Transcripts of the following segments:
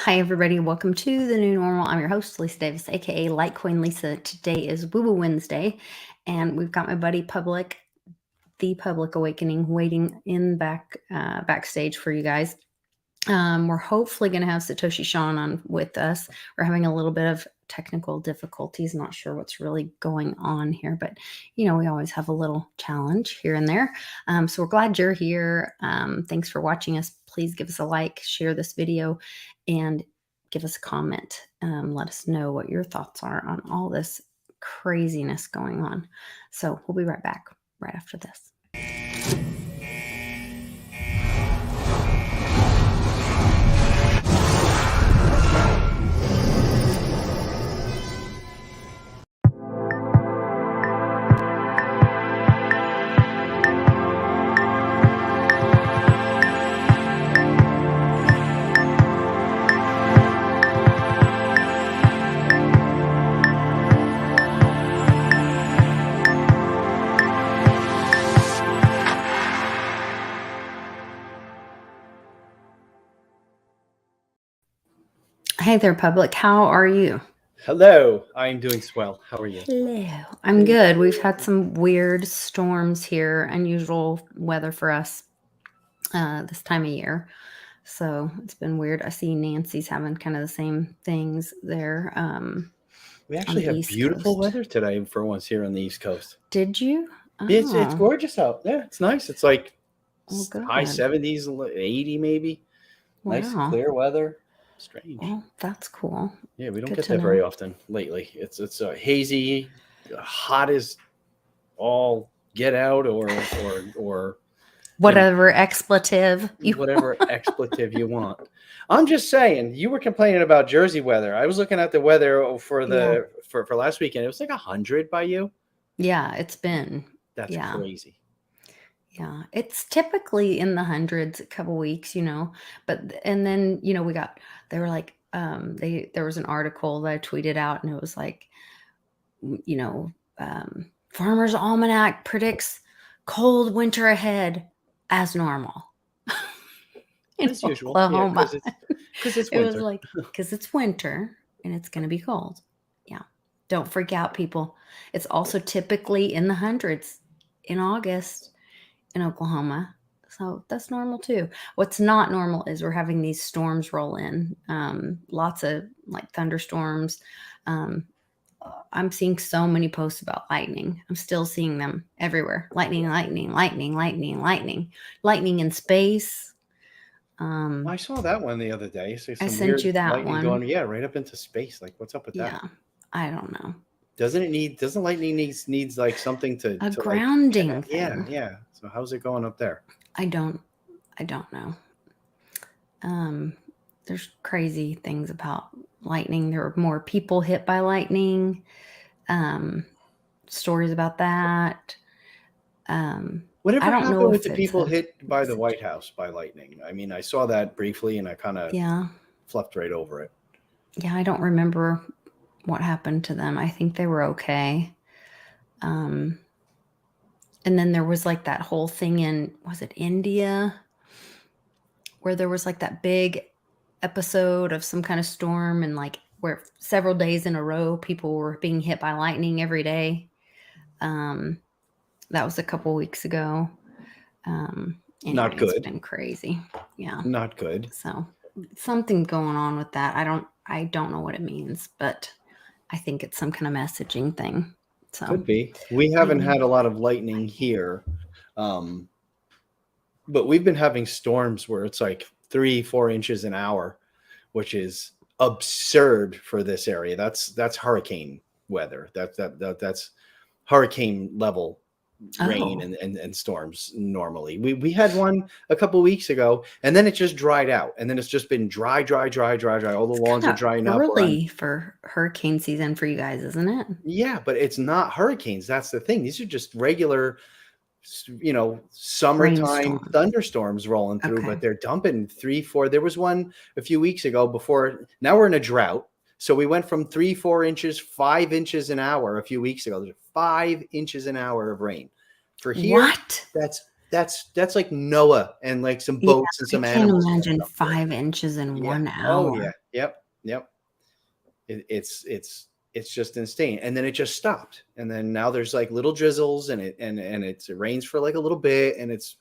Hi, everybody. Welcome to the new normal. I'm your host, Lisa Davis, aka Litecoin Lisa. Today is WuJu Wednesday, and we've got my buddy the Public Awakening, waiting in backstage for you guys. We're hopefully going to have Satoshi Sean on with us. We're having a little bit of technical difficulties. Not sure what's really going on here, but we always have a little challenge here and there. So we're glad you're here. Thanks for watching us. Please give us a like, share this video, and give us a comment. Let us know what your thoughts are on all this craziness going on. So we'll be right back right after this. Hey there, Public. How are you? Hello, I'm doing swell. How are you? Hello. I'm good. We've had some weird storms here, unusual weather for us this time of year. So it's been weird. I see Nancy's having kind of the same things there. We actually have beautiful weather today for once here on the East Coast. Did you? Oh. It's gorgeous out. Yeah, it's nice. It's like high 70s, 80 maybe. Wow. Nice clear weather. Strange. Well, that's cool. Yeah, we don't get that very often lately. It's hazy, hot as all get out, or whatever expletive you want. I'm just saying, you were complaining about Jersey weather. I was looking at the weather for last weekend. It was like 100 by you. Yeah, it's been. That's crazy. Yeah, it's typically in the hundreds a couple weeks, and then, they were like, there was an article that I tweeted out, and it was like, Farmer's Almanac predicts cold winter ahead as normal. As usual. Oklahoma. Because it's winter. It was like, because it's winter and it's going to be cold. Yeah. Don't freak out, people. It's also typically in the hundreds in August in Oklahoma. So that's normal too. What's not normal is we're having these storms roll in. Lots of like thunderstorms. I'm seeing so many posts about lightning. I'm still seeing them everywhere. Lightning in space. I saw that one the other day. So I sent you that one. Going, right up into space. Like, what's up with that? Yeah, I don't know. Doesn't lightning needs like something to grounding thing. Yeah. So how's it going up there? I don't know. There's crazy things about lightning. There are more people hit by lightning. Stories about that. Whatever happened with the people hit by the White House by lightning? I mean, I saw that briefly and I kind of fluffed right over it. Yeah, I don't remember what happened to them. I think they were okay. And then there was like that whole thing in, was it India? Where there was like that big episode of some kind of storm, and like where several days in a row, people were being hit by lightning every day. That was a couple weeks ago. Anyway, not good. It's been crazy. Yeah. Not good. So something going on with that. I don't know what it means, but I think it's some kind of messaging thing. So could be. We haven't had a lot of lightning here. But we've been having storms where it's like 3-4 inches an hour, which is absurd for this area. That's hurricane weather. That's hurricane level rain and storms normally. We had one a couple of weeks ago, and then it just dried out, and then it's just been dry. All the lawns are drying up. Early for hurricane season for you guys, isn't it? Yeah, but it's not hurricanes. That's the thing. These are just regular, summertime thunderstorms rolling through, but they're dumping 3-4. There was one a few weeks ago before. Now we're in a drought. So we went from 3-4 inches, 5 inches an hour a few weeks ago. There's 5 inches an hour of rain. For here, what? That's like Noah and like some boats and some animals. I can't imagine 5 inches in 1 hour. Oh Yep. Yep. It's just insane. And then it just stopped. And then now there's like little drizzles, and it rains for like a little bit, and it's,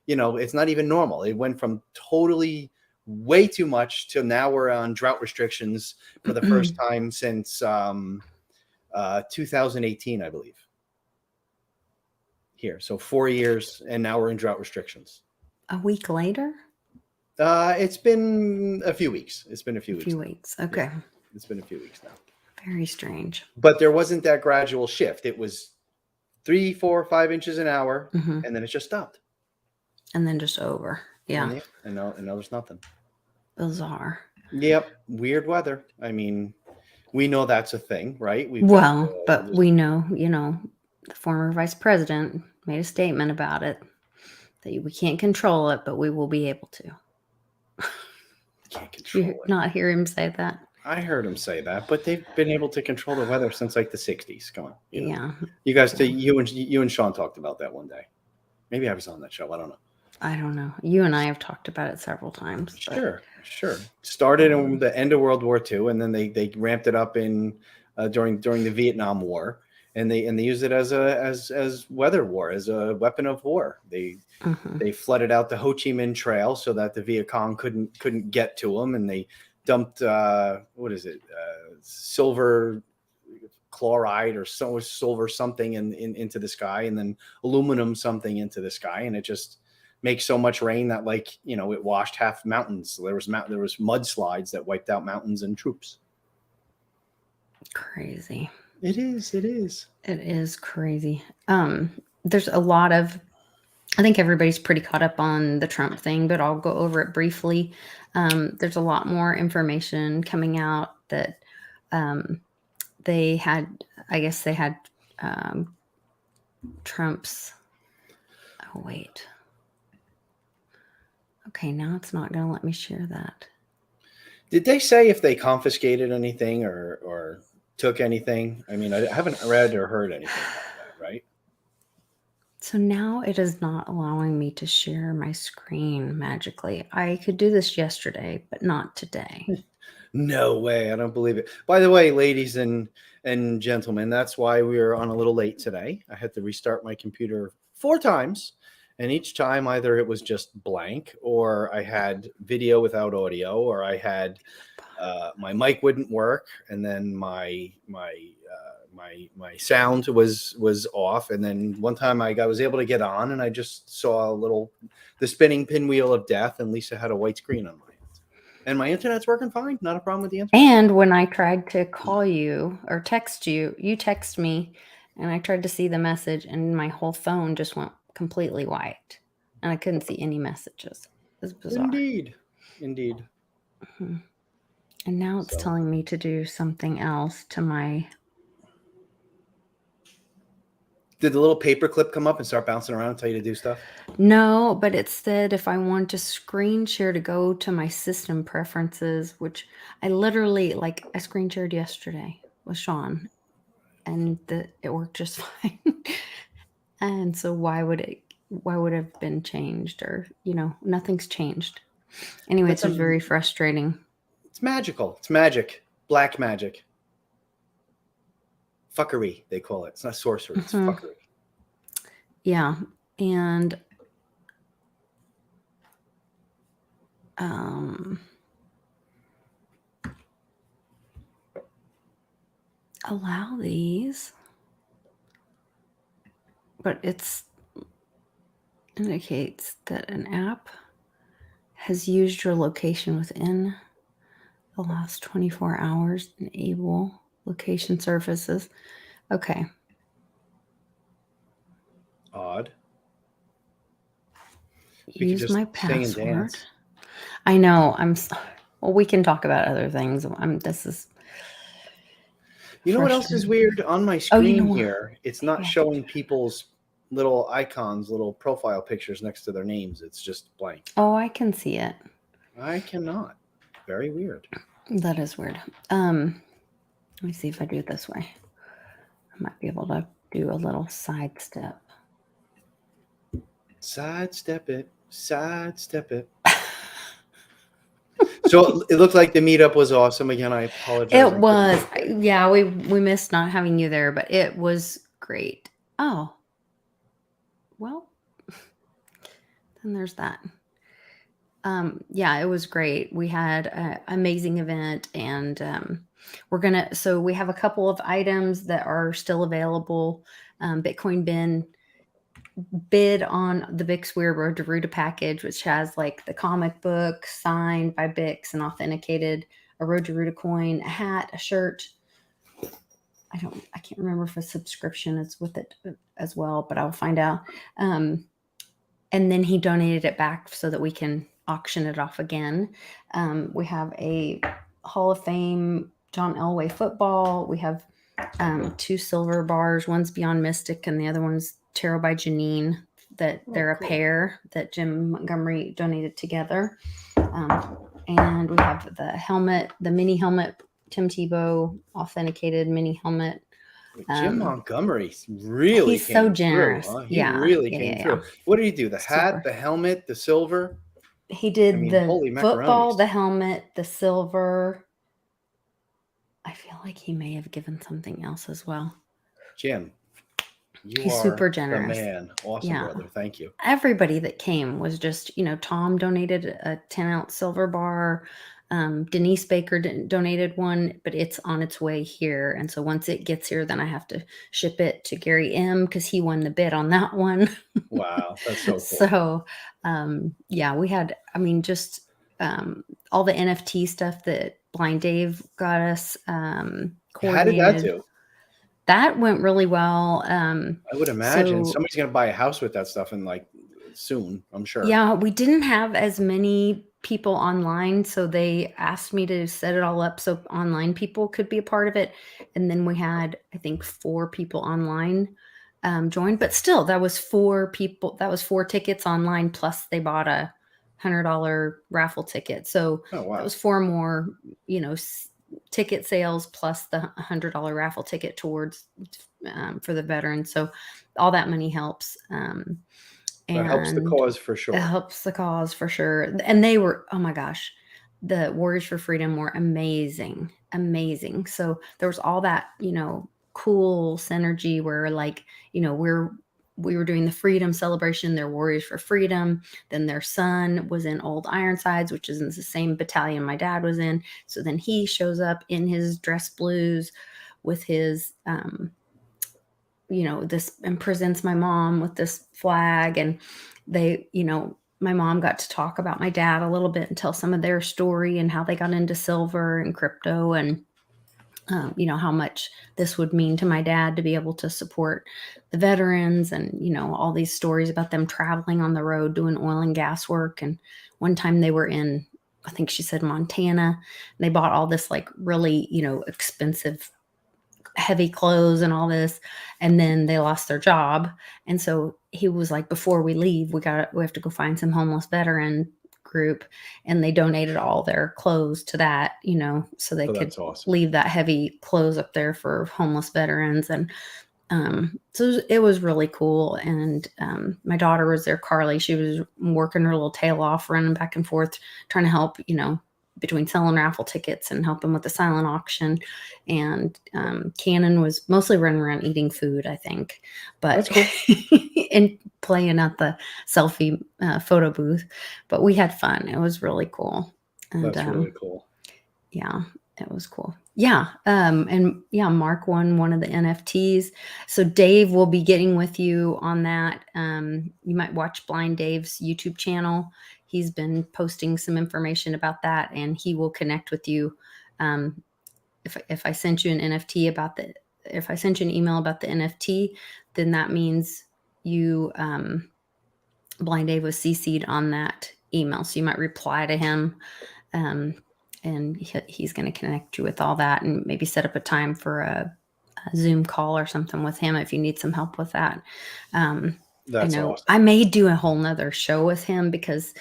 it's not even normal. It went from totally way too much to now we're on drought restrictions for the first time since 2018, I believe. Here, so 4 years, and now we're in drought restrictions. A week later? It's been a few weeks. It's been a few weeks. Okay. Yeah, it's been a few weeks now. Very strange. But there wasn't that gradual shift. It was 3, 4, 5 inches an hour, and then it just stopped. And then just over. Yeah. And now there's nothing. Bizarre. Yep. Weird weather. I mean, we know that's a thing, right? But we know, the former vice president made a statement about it, that we can't control it, but we will be able to. Can't control Did you not hear him say that? I heard him say that, but they've been able to control the weather since like the 60s. Come on. Yeah. You guys, you and Sean talked about that one day. Maybe I was on that show. I don't know. I don't know. You and I have talked about it several times. Sure. Started in the end of World War II, and then they ramped it up in during the Vietnam War, and they used it as weather war, as a weapon of war. They flooded out the Ho Chi Minh Trail so that the Viet Cong couldn't get to them, and they dumped silver chloride or silver something into the sky, and then aluminum something into the sky, and it just makes so much rain that it washed half mountains. There was mudslides that wiped out mountains and troops. Crazy. It is crazy. There's a lot of, I think everybody's pretty caught up on the Trump thing, but I'll go over it briefly. There's a lot more information coming out that they had Trump's, oh wait. Okay, now it's not going to let me share that. Did they say if they confiscated anything or took anything? I mean, I haven't read or heard anything about that, right? So now it is not allowing me to share my screen magically. I could do this yesterday, but not today. No way. I don't believe it. By the way, ladies and gentlemen, that's why we were on a little late today. I had to restart my computer 4 times. And each time either it was just blank, or I had video without audio, or I had my mic wouldn't work, and then my sound was off. And then one time I was able to get on, and I just saw the spinning pinwheel of death, and Lisa had a white screen on my end. And my internet's working fine. Not a problem with the internet. And when I tried to call you or text you, you text me, and I tried to see the message, and my whole phone just went completely white, and I couldn't see any messages. It was bizarre. Indeed. And now it's telling me to do something else to my. Did the little paper clip come up and start bouncing around and tell you to do stuff? No, but it said if I want to screen share to go to my system preferences, which I literally I screen shared yesterday with Sean, and it worked just fine. And so why would it have been changed, or nothing's changed. Anyway, it's just very frustrating. It's magical. It's magic. Black magic. Fuckery, they call it. It's not sorcery. It's fuckery. Yeah. And allow these, but it indicates that an app has used your location within the last 24 hours. Enable location services. Okay. Odd. Use my password. I know. Well, we can talk about other things. This is. You know what else is weird? On my screen here, it's not showing people's little icons, little profile pictures next to their names. It's just blank. Oh, I can see it. I cannot. Very weird. That is weird. Let me see if I do it this way. I might be able to do a little sidestep. Sidestep it. So it looked like the meetup was awesome. Again, I apologize. It was, yeah, we missed not having you there, but it was great. Oh, well, then there's that. Yeah, it was great. We had an amazing event, and so we have a couple of items that are still available. Bitcoin bin bid on the Bix Weird Road to Ruta package, which has like the comic book signed by Bix and authenticated, a Road to Ruta coin, a hat, a shirt. I can't remember if a subscription is with it as well, but I'll find out. And then he donated it back so that we can auction it off again. We have a Hall of Fame John Elway football. We have 2 silver bars. One's Beyond Mystic and the other one's Tarot by Janine. They're a pair that Jim Montgomery donated together. And we have the helmet, the mini helmet, Tim Tebow authenticated mini helmet. Jim Montgomery really he's so generous. Through, huh? He really came through. What did he do? The hat, the helmet, the silver? He did the football, the helmet, the silver. I feel like he may have given something else as well. Jim, he's super generous. The man. Awesome, brother. Thank you. Everybody that came was just, Tom donated a 10-ounce silver bar. Denise Baker donated one, but it's on its way here. And so once it gets here, then I have to ship it to Gary M because he won the bid on that one. Wow. That's so cool. So, yeah, we had, just all the NFT stuff that Blind Dave got us. How did that do? That went really well. I would imagine somebody's going to buy a house with that stuff and soon, I'm sure. Yeah, we didn't have as many people online, so they asked me to set it all up so online people could be a part of it. And then we had, I think, 4 people online join, but still that was 4 people. That was 4 tickets online, plus they bought a $100 raffle ticket. So that was 4 more, ticket sales plus the $100 raffle ticket towards for the veterans. So all that money helps. It helps the cause for sure. It helps the cause for sure. And they were, oh my gosh, the Warriors for Freedom were amazing. So there was all that, cool synergy where we were doing the freedom celebration, their Warriors for Freedom. Then their son was in Old Ironsides, which is in the same battalion my dad was in. So then he shows up in his dress blues with his, this, and presents my mom with this flag. And they, my mom got to talk about my dad a little bit and tell some of their story and how they got into silver and crypto and, how much this would mean to my dad to be able to support the veterans and, all these stories about them traveling on the road, doing oil and gas work. And one time they were in, I think she said Montana, and they bought all this really, expensive heavy clothes and all this, and then they lost their job. And so he was like, before we leave, we have to go find some homeless veteran group, and they donated all their clothes to that, so they could leave that heavy clothes up there for homeless veterans. And so it was really cool. And my daughter was there, Carly. She was working her little tail off, running back and forth, trying to help, between selling raffle tickets and helping with the silent auction. And Cannon was mostly running around eating food, I think, but and playing at the selfie photo booth. But we had fun. It was really cool. And, that's really cool. Yeah, it was cool. Yeah. And yeah, Mark won one of the NFTs. So Dave will be getting with you on that. You might watch Blind Dave's YouTube channel. He's been posting some information about that, and he will connect with you. If I sent you an NFT if I sent you an email about the NFT, then that means you, Blind Dave was CC'd on that email. So you might reply to him, and he's going to connect you with all that, and maybe set up a time for a Zoom call or something with him if you need some help with that. That's awesome. I may do a whole nother show with him because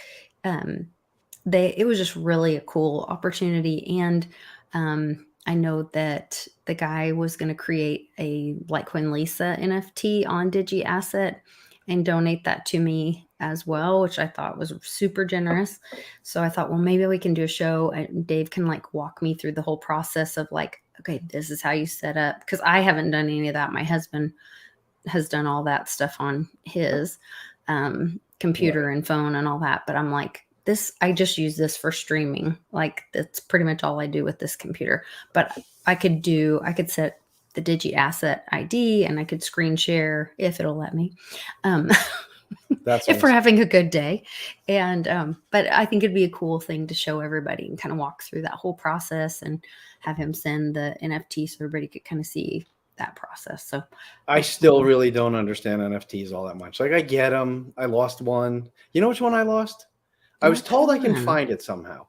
it was just really a cool opportunity. And I know that the guy was going to create a Litecoin Lisa NFT on DigiAsset, and donate that to me as well, which I thought was super generous. So I thought, well, maybe we can do a show and Dave can like walk me through the whole process of like, okay, this is how you set up. Because I haven't done any of that. My husband has done all that stuff on his computer and phone and all that. But I'm like, I just use this for streaming. Like that's pretty much all I do with this computer. But I could set the Digi Asset ID and I could screen share if it'll let me. That's if we're awesome. having a good day. And but I think it'd be a cool thing to show everybody and kind of walk through that whole process and have him send the NFT so everybody could kind of see that process. So I still really don't understand NFTs all that much. Like I get them. I lost one. You know which one I lost? I was told I can find it somehow.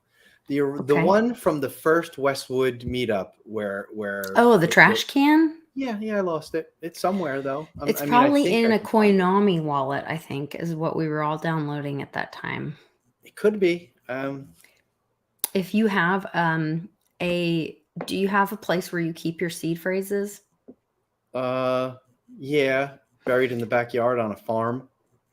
The one from the first Westwood meetup where the trash can? Yeah, I lost it. It's somewhere though. It's probably in a Koinomi wallet, I think, is what we were all downloading at that time. It could be. If you have do you have a place where you keep your seed phrases? Yeah, buried in the backyard on a farm.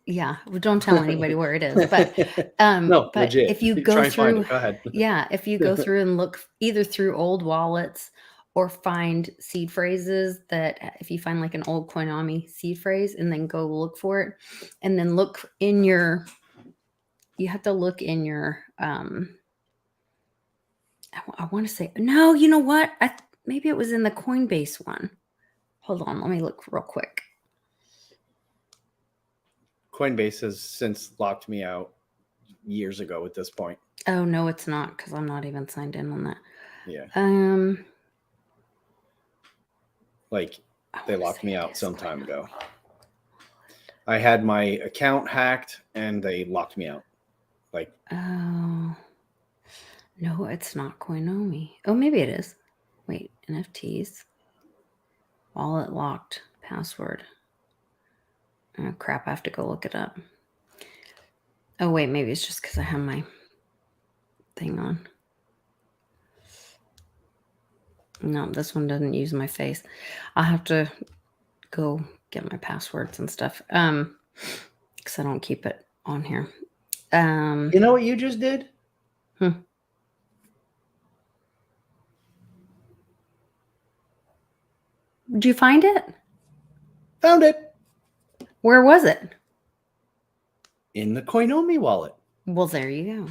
Yeah, well, don't tell anybody where it is, but no, but legit. if you go through, go ahead. Yeah, if you go through and look either through old wallets or find seed phrases that if you find like an old Koinomi seed phrase and then go look for it, and then look in your, you have to look in your, I want to say, no, you know what? Maybe it was in the Coinbase one. Hold on, let me look real quick. Coinbase has since locked me out years ago at this point. Oh, no, it's not because I'm not even signed in on that. Yeah. Like they locked me out some time ago. I had my account hacked and they locked me out. Like, oh, no, it's not Koinomi. Oh, maybe it is. Wait, NFTs. Wallet locked. Password. Oh, crap, I have to go look it up. Oh, wait, maybe it's just because I have my thing on. No, this one doesn't use my face. I'll have to go get my passwords and stuff. Because I don't keep it on here. you know what you just did? Did you find it? Found it. Where was it? In the Koinomi wallet. Well, there you go.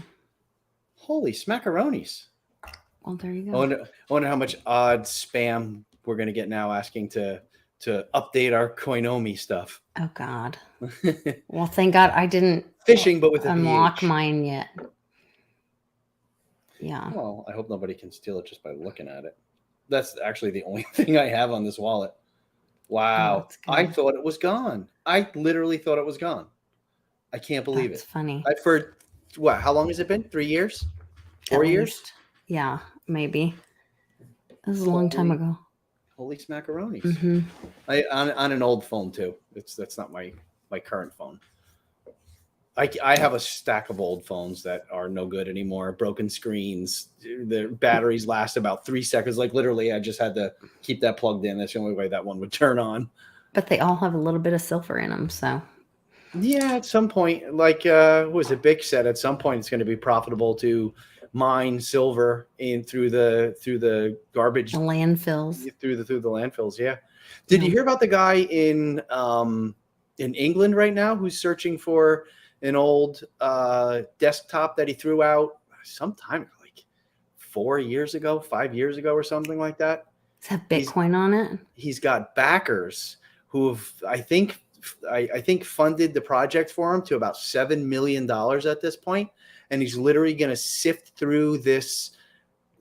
Holy smackaronis. Well, there you go. I wonder how much odd spam we're going to get now asking to update our Koinomi stuff. Oh, God. Well, thank God I didn't phishing, but with unlock mine yet. Yeah. Well, I hope nobody can steal it just by looking at it. That's actually the only thing I have on this wallet. Wow. Oh, I thought it was gone. I literally thought it was gone. I can't believe it. That's funny. I've heard, how long has it been? 3 years? 4 years? Yeah, maybe. It was a long time ago. Holy smackaronis. Mm-hmm. On an old phone too. That's not my current phone. I have a stack of old phones that are no good anymore. Broken screens. The batteries last about 3 seconds. Like literally, I just had to keep that plugged in. That's the only way that one would turn on. But they all have a little bit of silver in them, so. Yeah, at some point, like what was it? Big said at some point it's going to be profitable to mine silver through the garbage, the landfills. Through the landfills. Yeah. Did you hear about the guy in England right now who's searching for an old desktop that he threw out some time ago, like 4 years ago, 5 years ago, or something like that? Does it have Bitcoin on it? He's got backers who have, I think funded the project for him to about $7 million at this point, and he's literally going to sift through this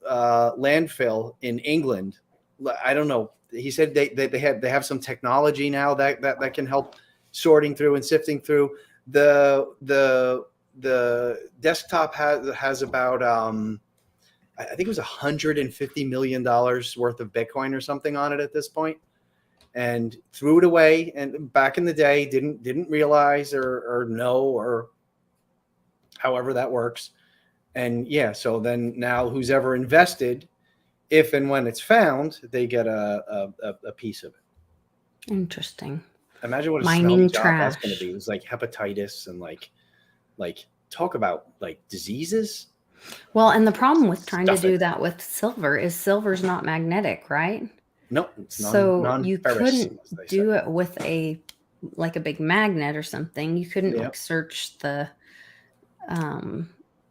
landfill in England. I don't know. He said they have some technology now that can help sorting through and sifting through. The desktop has about I think it was $150 million worth of Bitcoin or something on it at this point, and threw it away. And back in the day, didn't realize or know, or however that works. And yeah, so then now who's ever invested, if and when it's found, they get a piece of it. Interesting. Imagine what a smelly mining job that's going to trash. be. It's like hepatitis and like talk about like diseases. Well, and the problem with trying to Stuff it. do that with silver is silver's not magnetic, right? No, it's So you non-ferrous, couldn't as they say. do it with a big magnet or something. You couldn't Yeah. like search the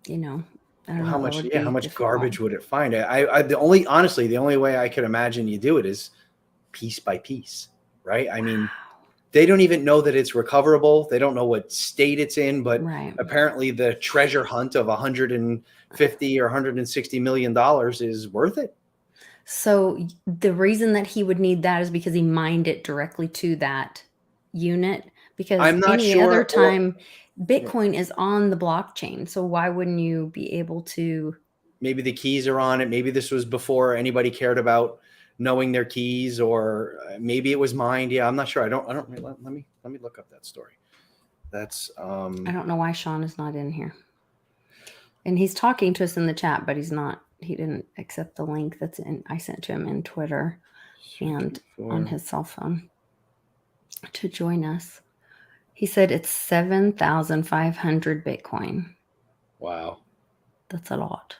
you know, I don't Well, know, that would how be much difficult. garbage would it find? Honestly, the only way I could imagine you do it is piece by piece, right? I mean, they don't even know that it's recoverable. They don't know what state it's in, but Right. apparently the treasure hunt of 150 or 160 million dollars is worth it. So the reason that he would need that is because he mined it directly to that unit, because I'm not any other sure. time Yeah, Bitcoin is on the blockchain. So why wouldn't you be able to? maybe the keys are on it. Maybe this was before anybody cared about knowing their keys, or maybe it was mined. Yeah, I'm not sure. I don't. Let me look up that story. That's I don't know why Sean is not in here. And he's talking to us in the chat, but he didn't accept the link I sent to him in Twitter and on his cell phone to join us. He said it's 7,500 Bitcoin. Wow. That's a lot.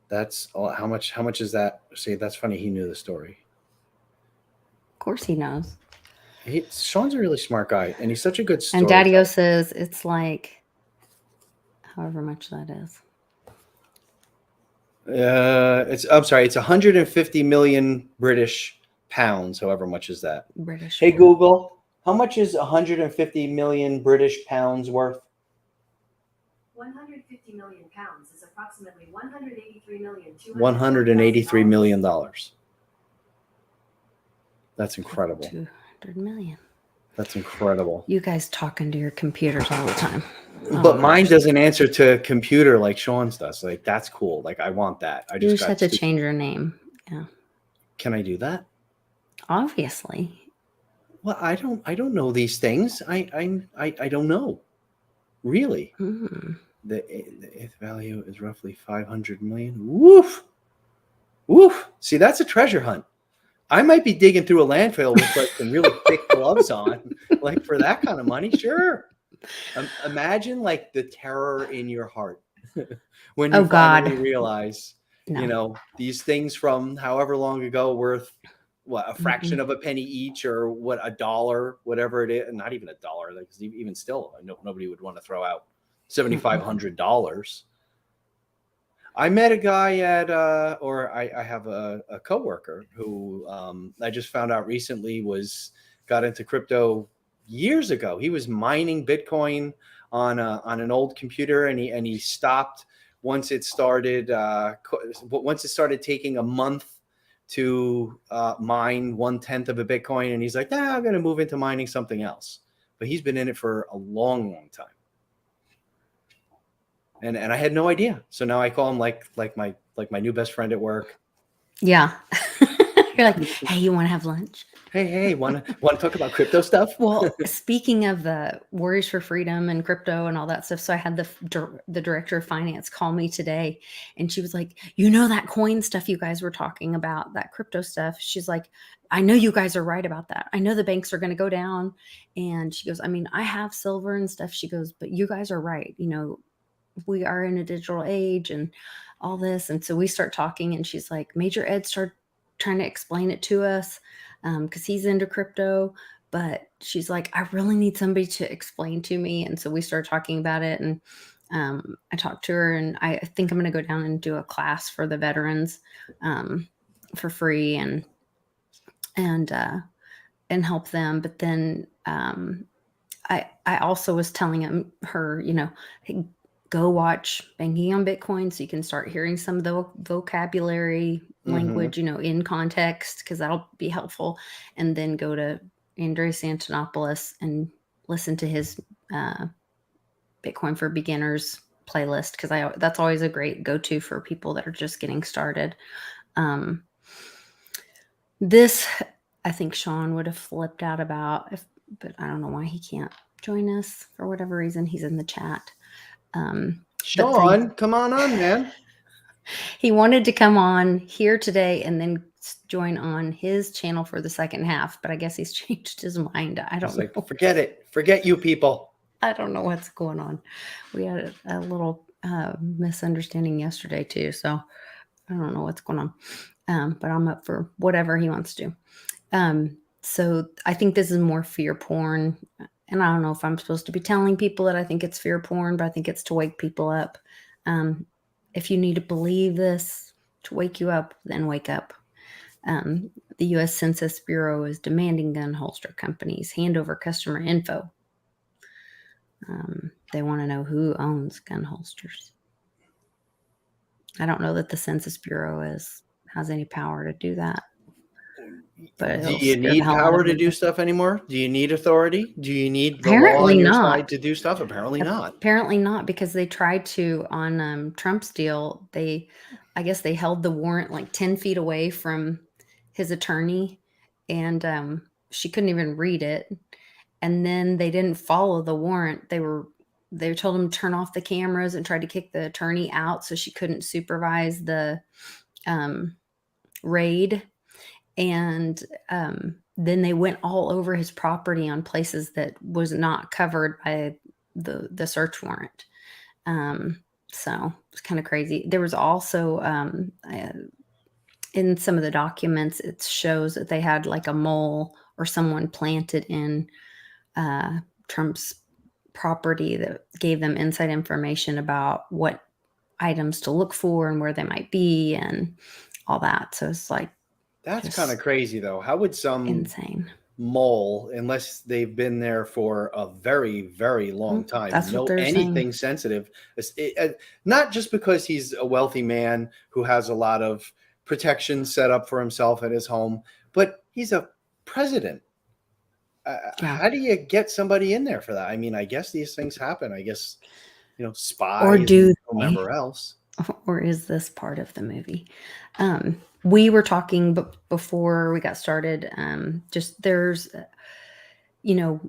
That's how much is that? See, that's funny. He knew the story. Of course he knows. Sean's a really smart guy, and he's such a good story. And Daddy-O says it's like however much that is. I'm sorry, it's 150 million British pounds. However much is that? British. Hey Google, how much is 150 million British pounds worth? 150 million pounds is approximately $183 million. That's incredible. 200 million. That's incredible. You guys talking to your computers all the time. But mine doesn't answer to computer like Sean's does. Like, that's cool. Like, I want that. I You just just have to change your name. Yeah. Can I do that? Obviously. Well, I don't know these things. I don't know. Really. The eighth value is roughly 500 million. Woof. Woof. See, that's a treasure hunt. I might be digging through a landfill with like some really thick gloves on, like for that kind of money. Sure. Imagine like the terror in your heart when you finally realize, these things from however long ago worth what, a fraction of a penny each, or what, $1, whatever it is, and not even $1. Like, even still, nobody would want to throw out $7,500. I met a guy at, I have a coworker who I just found out recently got into crypto years ago. He was mining Bitcoin on an old computer, and he stopped once it started taking a month to mine 1/10 of a Bitcoin, and he's like, nah, I'm going to move into mining something else. But he's been in it for a long, long time. And I had no idea. So now I call him like my new best friend at work. Yeah. You're like, hey, you want to have lunch? Hey, want to talk about crypto stuff? Well, speaking of the Warriors for Freedom and crypto and all that stuff, so I had the director of finance call me today, and she was like, that coin stuff you guys were talking about, that crypto stuff. She's like, I know you guys are right about that. I know the banks are going to go down. And she goes, I mean, I have silver and stuff. She goes, but you guys are right. We are in a digital age and all this. And so we start talking, and she's like, Major Ed started trying to explain it to us because he's into crypto. But she's like, I really need somebody to explain to me. And so we started talking about it, and I talked to her, and I think I'm going to go down and do a class for the veterans for free and help them. But then I also was telling her, hey, go watch Banking on Bitcoin so you can start hearing some of the vocabulary language, in context, because that'll be helpful. And then go to Andreas Antonopoulos and listen to his Bitcoin for Beginners playlist, because that's always a great go-to for people that are just getting started. This, I think Sean would have flipped out about, but I don't know why he can't join us for whatever reason. He's in the chat. Sean, come on, man. He wanted to come on here today and then join on his channel for the second half, but I guess he's changed his mind. I don't It's know. like, forget it. Forget you people. I don't know what's going on. We had a little misunderstanding yesterday too, so I don't know what's going on. But I'm up for whatever he wants to do. So I think this is more fear porn. And I don't know if I'm supposed to be telling people that I think it's fear porn, but I think it's to wake people up. If you need to believe this to wake you up, then wake up. The U.S. Census Bureau is demanding gun holster companies hand over customer info. They want to know who owns gun holsters. I don't know that the Census Bureau has any power to do that. But Do you need power to do stuff anymore? Do you need authority? Do you need the law on your side to do stuff? Apparently not. Apparently not, because they tried to on Trump's deal. I guess they held the warrant like 10 feet away from his attorney, and she couldn't even read it. And then they didn't follow the warrant. They told him to turn off the cameras and tried to kick the attorney out so she couldn't supervise the raid. And then they went all over his property on places that was not covered by the search warrant. So it's kind of crazy. There was also in some of the documents, it shows that they had like a mole or someone planted in Trump's property that gave them inside information about what items to look for and where they might be and all that. So it's like, that's kind of crazy, though. How would some insane mole, unless they've been there for a very, very long time, know anything sensitive? Not just because he's a wealthy man who has a lot of protection set up for himself at his home, but he's a president. How do you get somebody in there for that? I mean, I guess these things happen. I guess, spies or do whomever else. Or is this part of the movie? We were talking before we got started. Just there's, the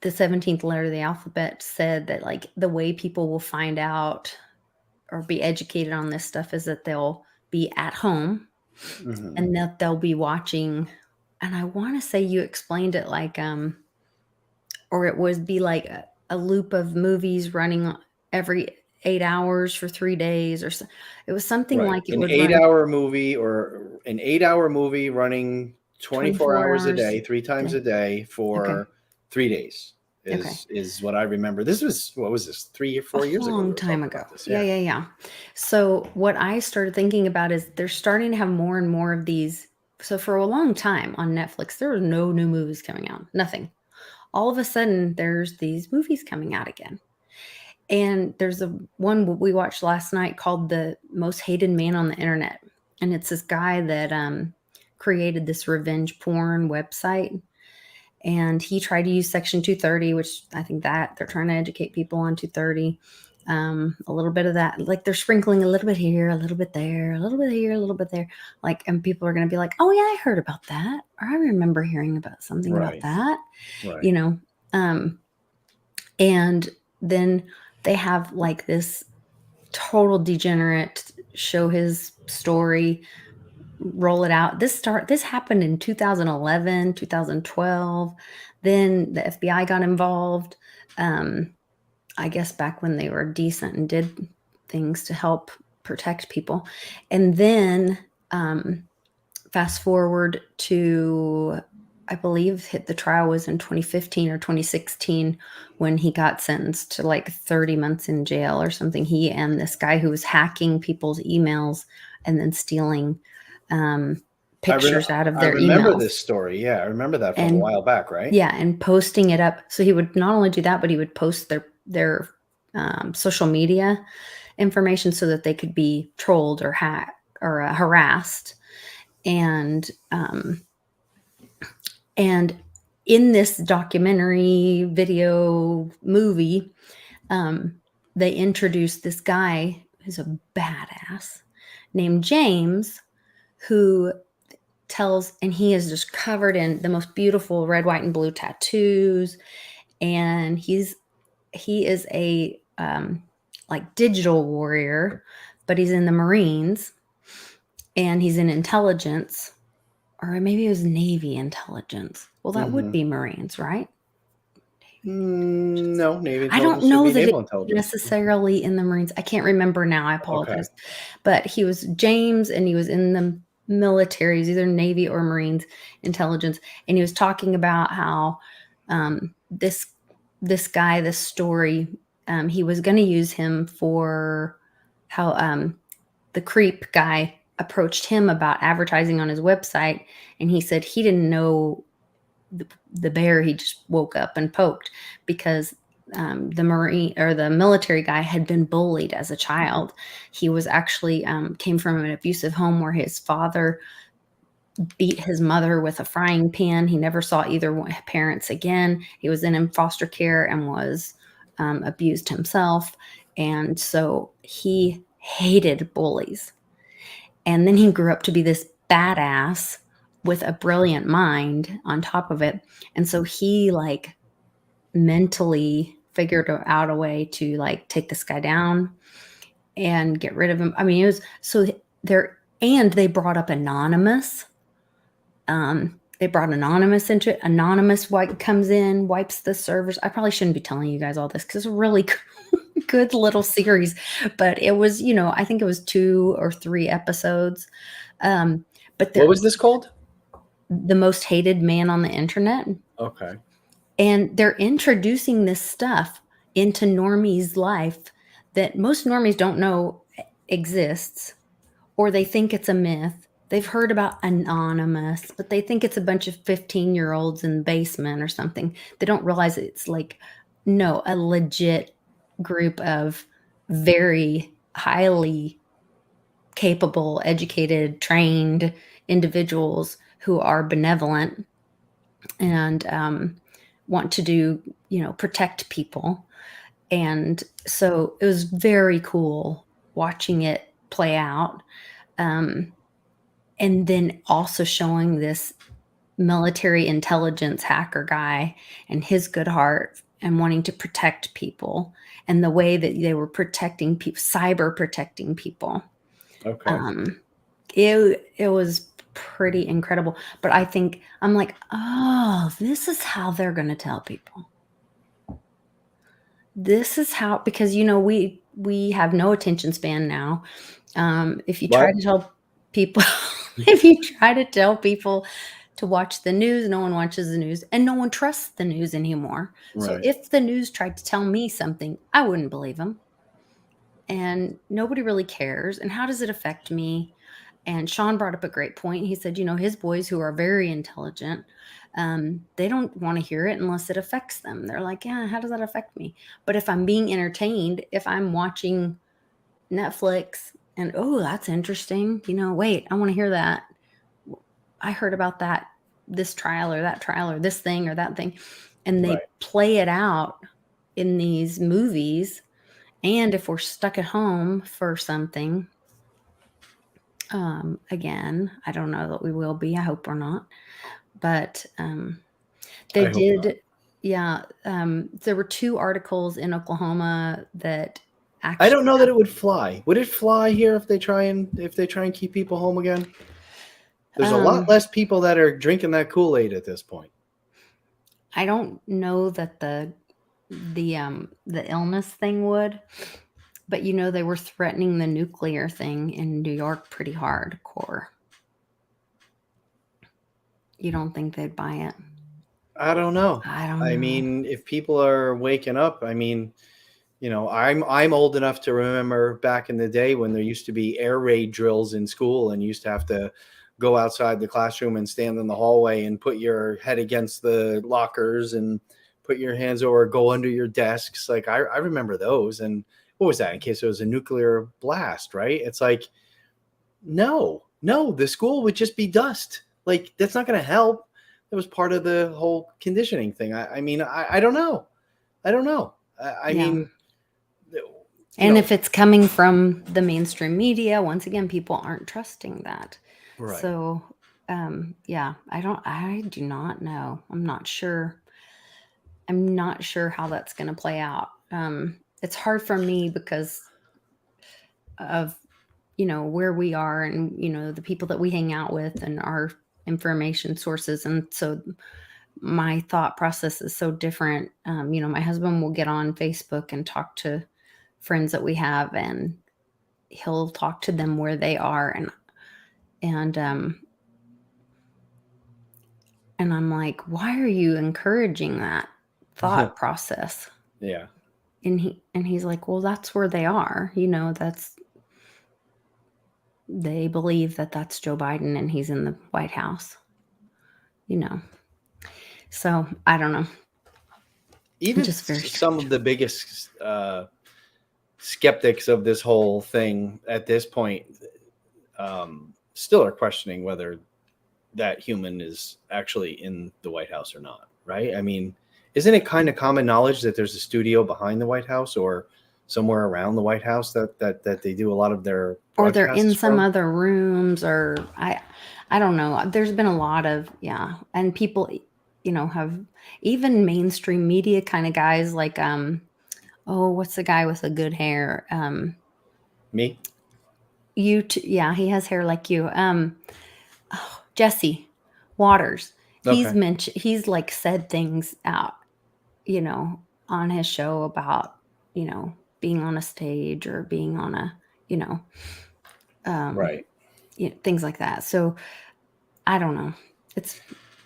17th letter of the alphabet said that like the way people will find out or be educated on this stuff is that they'll be at home and that they'll be watching. And I want to say you explained it like, or it would be like a loop of movies running every 8 hours for 3 days, or so. It was something like an 8-hour movie or an 8-hour movie running 24 hours a day, 3 times a day for 3 days is what I remember. This was, what was this, 3 or 4 years ago? A long time ago. Yeah. So what I started thinking about is they're starting to have more and more of these. So for a long time on Netflix, there were no new movies coming out, nothing. All of a sudden, there's these movies coming out again. And there's one we watched last night called The Most Hated Man on the Internet. And it's this guy that created this revenge porn website. And he tried to use Section 230, which I think that they're trying to educate people on 230. A little bit of that, like they're sprinkling a little bit here, a little bit there, a little bit here, a little bit there. Like, and people are going to be like, oh yeah, I heard about that. Or I remember hearing about something about that, and then they have like this total degenerate show his story, roll it out. This happened in 2011, 2012. Then the FBI got involved. I guess back when they were decent and did things to help protect people. And then fast forward to, I believe the trial was in 2015 or 2016 when he got sentenced to like 30 months in jail or something. He and this guy who was hacking people's emails and then stealing pictures out of their emails. I remember this story. Yeah, I remember that from a while back, right? Yeah, and posting it up. So he would not only do that, but he would post their social media information so that they could be trolled or hacked or harassed. And in this documentary video movie, they introduced this guy who's a badass named James, who tells, and he is just covered in the most beautiful red, white, and blue tattoos. And he is a like digital warrior, but he's in the Marines and he's in intelligence. or maybe it was Navy intelligence. Well, that would Mhm. be Marines, right? No, Navy I don't intelligence would know be that naval it's intelligence. necessarily in the Marines. I can't remember now. I Okay. apologize. But he was James, and he was in the military. He's either Navy or Marines intelligence, and he was talking about how this guy, this story, he was going to use him for how the creep guy approached him about advertising on his website, and he said he didn't know the bear. He just woke up and poked because the Marine or the military guy had been bullied as a child. He was actually came from an abusive home where his father beat his mother with a frying pan. He never saw either parents again. He was in foster care and was abused himself. And so he hated bullies. And then he grew up to be this badass with a brilliant mind on top of it. And so he like mentally figured out a way to like take this guy down and get rid of him. I mean, it was so there, and they brought up Anonymous. They brought Anonymous into it. Anonymous comes in, wipes the servers. I probably shouldn't be telling you guys all this because it's a really good little series, but it was, I think it was 2 or 3 episodes. But What was this called? The Most Hated Man on the Internet. Okay. And they're introducing this stuff into normies' life that most normies don't know exists, or they think it's a myth. They've heard about Anonymous, but they think it's a bunch of 15-year-olds in the basement or something. They don't realize it's like, no, a legit group of very highly capable, educated, trained individuals who are benevolent and want to do, protect people. And so it was very cool watching it play out. And then also showing this military intelligence hacker guy and his good heart and wanting to protect people and the way that they were protecting people, cyber protecting people. Okay. It was pretty incredible. But I think I'm like, oh, this is how they're going to tell people. This is how, because we have no attention span now. If you try What? to tell people, if you try to tell people to watch the news, no one watches the news, and no one trusts the news anymore. So Right. if the news tried to tell me something, I wouldn't believe them. And nobody really cares. And how does it affect me? And Sean brought up a great point. He said, his boys who are very intelligent, they don't want to hear it unless it affects them. They're like, yeah, how does that affect me? But if I'm being entertained, if I'm watching Netflix and, oh, that's interesting, wait, I want to hear that. I heard about this trial or that trial or this thing or that thing. And they Right. play it out in these movies. And if we're stuck at home for something, again, I don't know that we will be. I hope we're not. But they I hope not. did. Yeah. There were 2 articles in Oklahoma that I actually. don't know that it would fly. Would it fly here if they try and keep people home again? There's a lot less people that are drinking that Kool-Aid at this point. I don't know that the illness thing would, but they were threatening the nuclear thing in New York pretty hardcore. You don't think they'd buy it? I don't know. I don't I know. mean, if people are waking up, I mean, I'm old enough to remember back in the day when there used to be air raid drills in school and you used to have to go outside the classroom and stand in the hallway and put your head against the lockers and put your hands over, go under your desks. Like I remember those. And what was that? In case there was a nuclear blast, right? It's like, no, the school would just be dust. Like that's not going to help. That was part of the whole conditioning thing. I mean, I don't know. I don't know. I Yeah. mean, and if it's coming from the mainstream media, once again, people aren't trusting that. right. So, yeah, I do not know. I'm not sure how that's going to play out. It's hard for me because of, where we are and, the people that we hang out with and our information sources. And so my thought process is so different. My husband will get on Facebook and talk to friends that we have, and he'll talk to them where they are. And I'm like, why are you encouraging that thought process? Yeah. And he's like, well, that's where they are. They believe that that's Joe Biden and he's in the White House. So I don't know. Even Just very some strange. of the biggest skeptics of this whole thing at this point still are questioning whether that human is actually in the White House or not, right? I mean, isn't it kind of common knowledge that there's a studio behind the White House or somewhere around the White House that they do a lot of their Or they're in broadcasts some from? other rooms, or I don't know. There's been a lot of, and people, have even mainstream media kind of guys like, what's the guy with the good hair? Me? Yeah, he has hair like you. Jesse Waters. Okay. He's like said things out, on his show about, being on a stage or being on a, Right. things like that. So I don't know. It's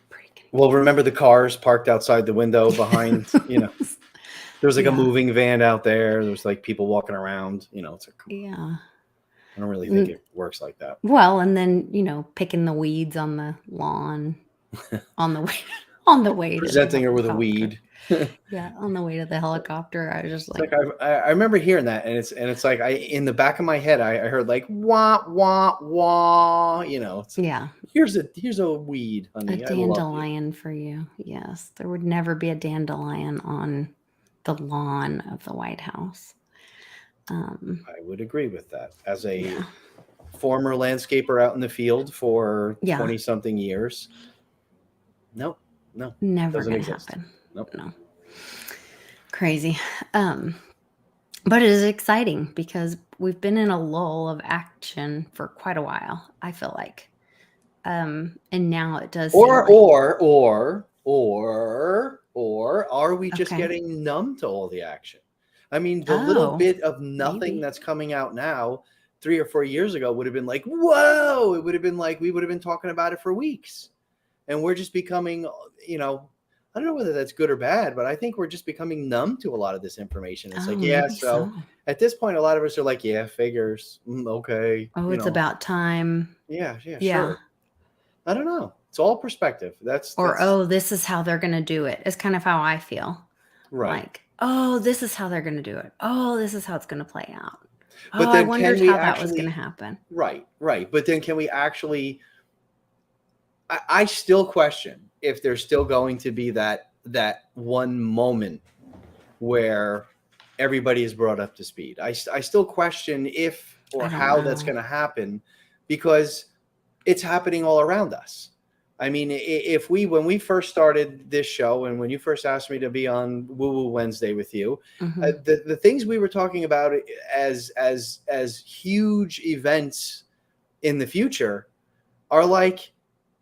pretty good. Well, remember the cars parked outside the window behind, there was like a moving van out there. There was like people walking around, it's like, come on. Yeah. I don't really think it works like that. Well, and then, picking the weeds on the lawn on the way Presenting to her the with a helicopter. weed. Yeah, on the way to the helicopter, I was just It's like, like I remember hearing that, and it's like in the back of my head I heard like wah wah wah. yeah, Here's a weed, a honey. I love you. dandelion for you. Yes, there would never be a dandelion on the lawn of the White House. I would agree with that. As a former landscaper out in the field for 20 something years, no, never doesn't gonna exist. happen. Nope. No, crazy. But it is exciting because we've been in a lull of action for quite a while, I feel like. And now it does seem like, or are we just okay. getting numb to all the action? I mean, the little bit of nothing maybe. that's coming out now 3 or 4 years ago would have been like, whoa, it would have been like we would have been talking about it for weeks. And we're just becoming, I don't know whether that's good or bad, but I think we're just becoming numb to a lot of this information. It's like, yeah, so at this point, a lot of us are like, yeah, figures. Okay. Oh, it's about time. Yeah, sure. I don't know. It's all perspective. That's this is how they're going to do it. It's kind of how I feel. right. Like, this is how they're going to do it. This is how it's going to play out. But then I wondered how that was going to happen. Right. But then can we actually, I still question if there's still going to be that one moment where everybody is brought up to speed. I still question if or how that's going to happen, because it's happening all around us. I mean, when we first started this show, and when you first asked me to be on WuJu Wednesday with you, the things we were talking about as huge events in the future are like,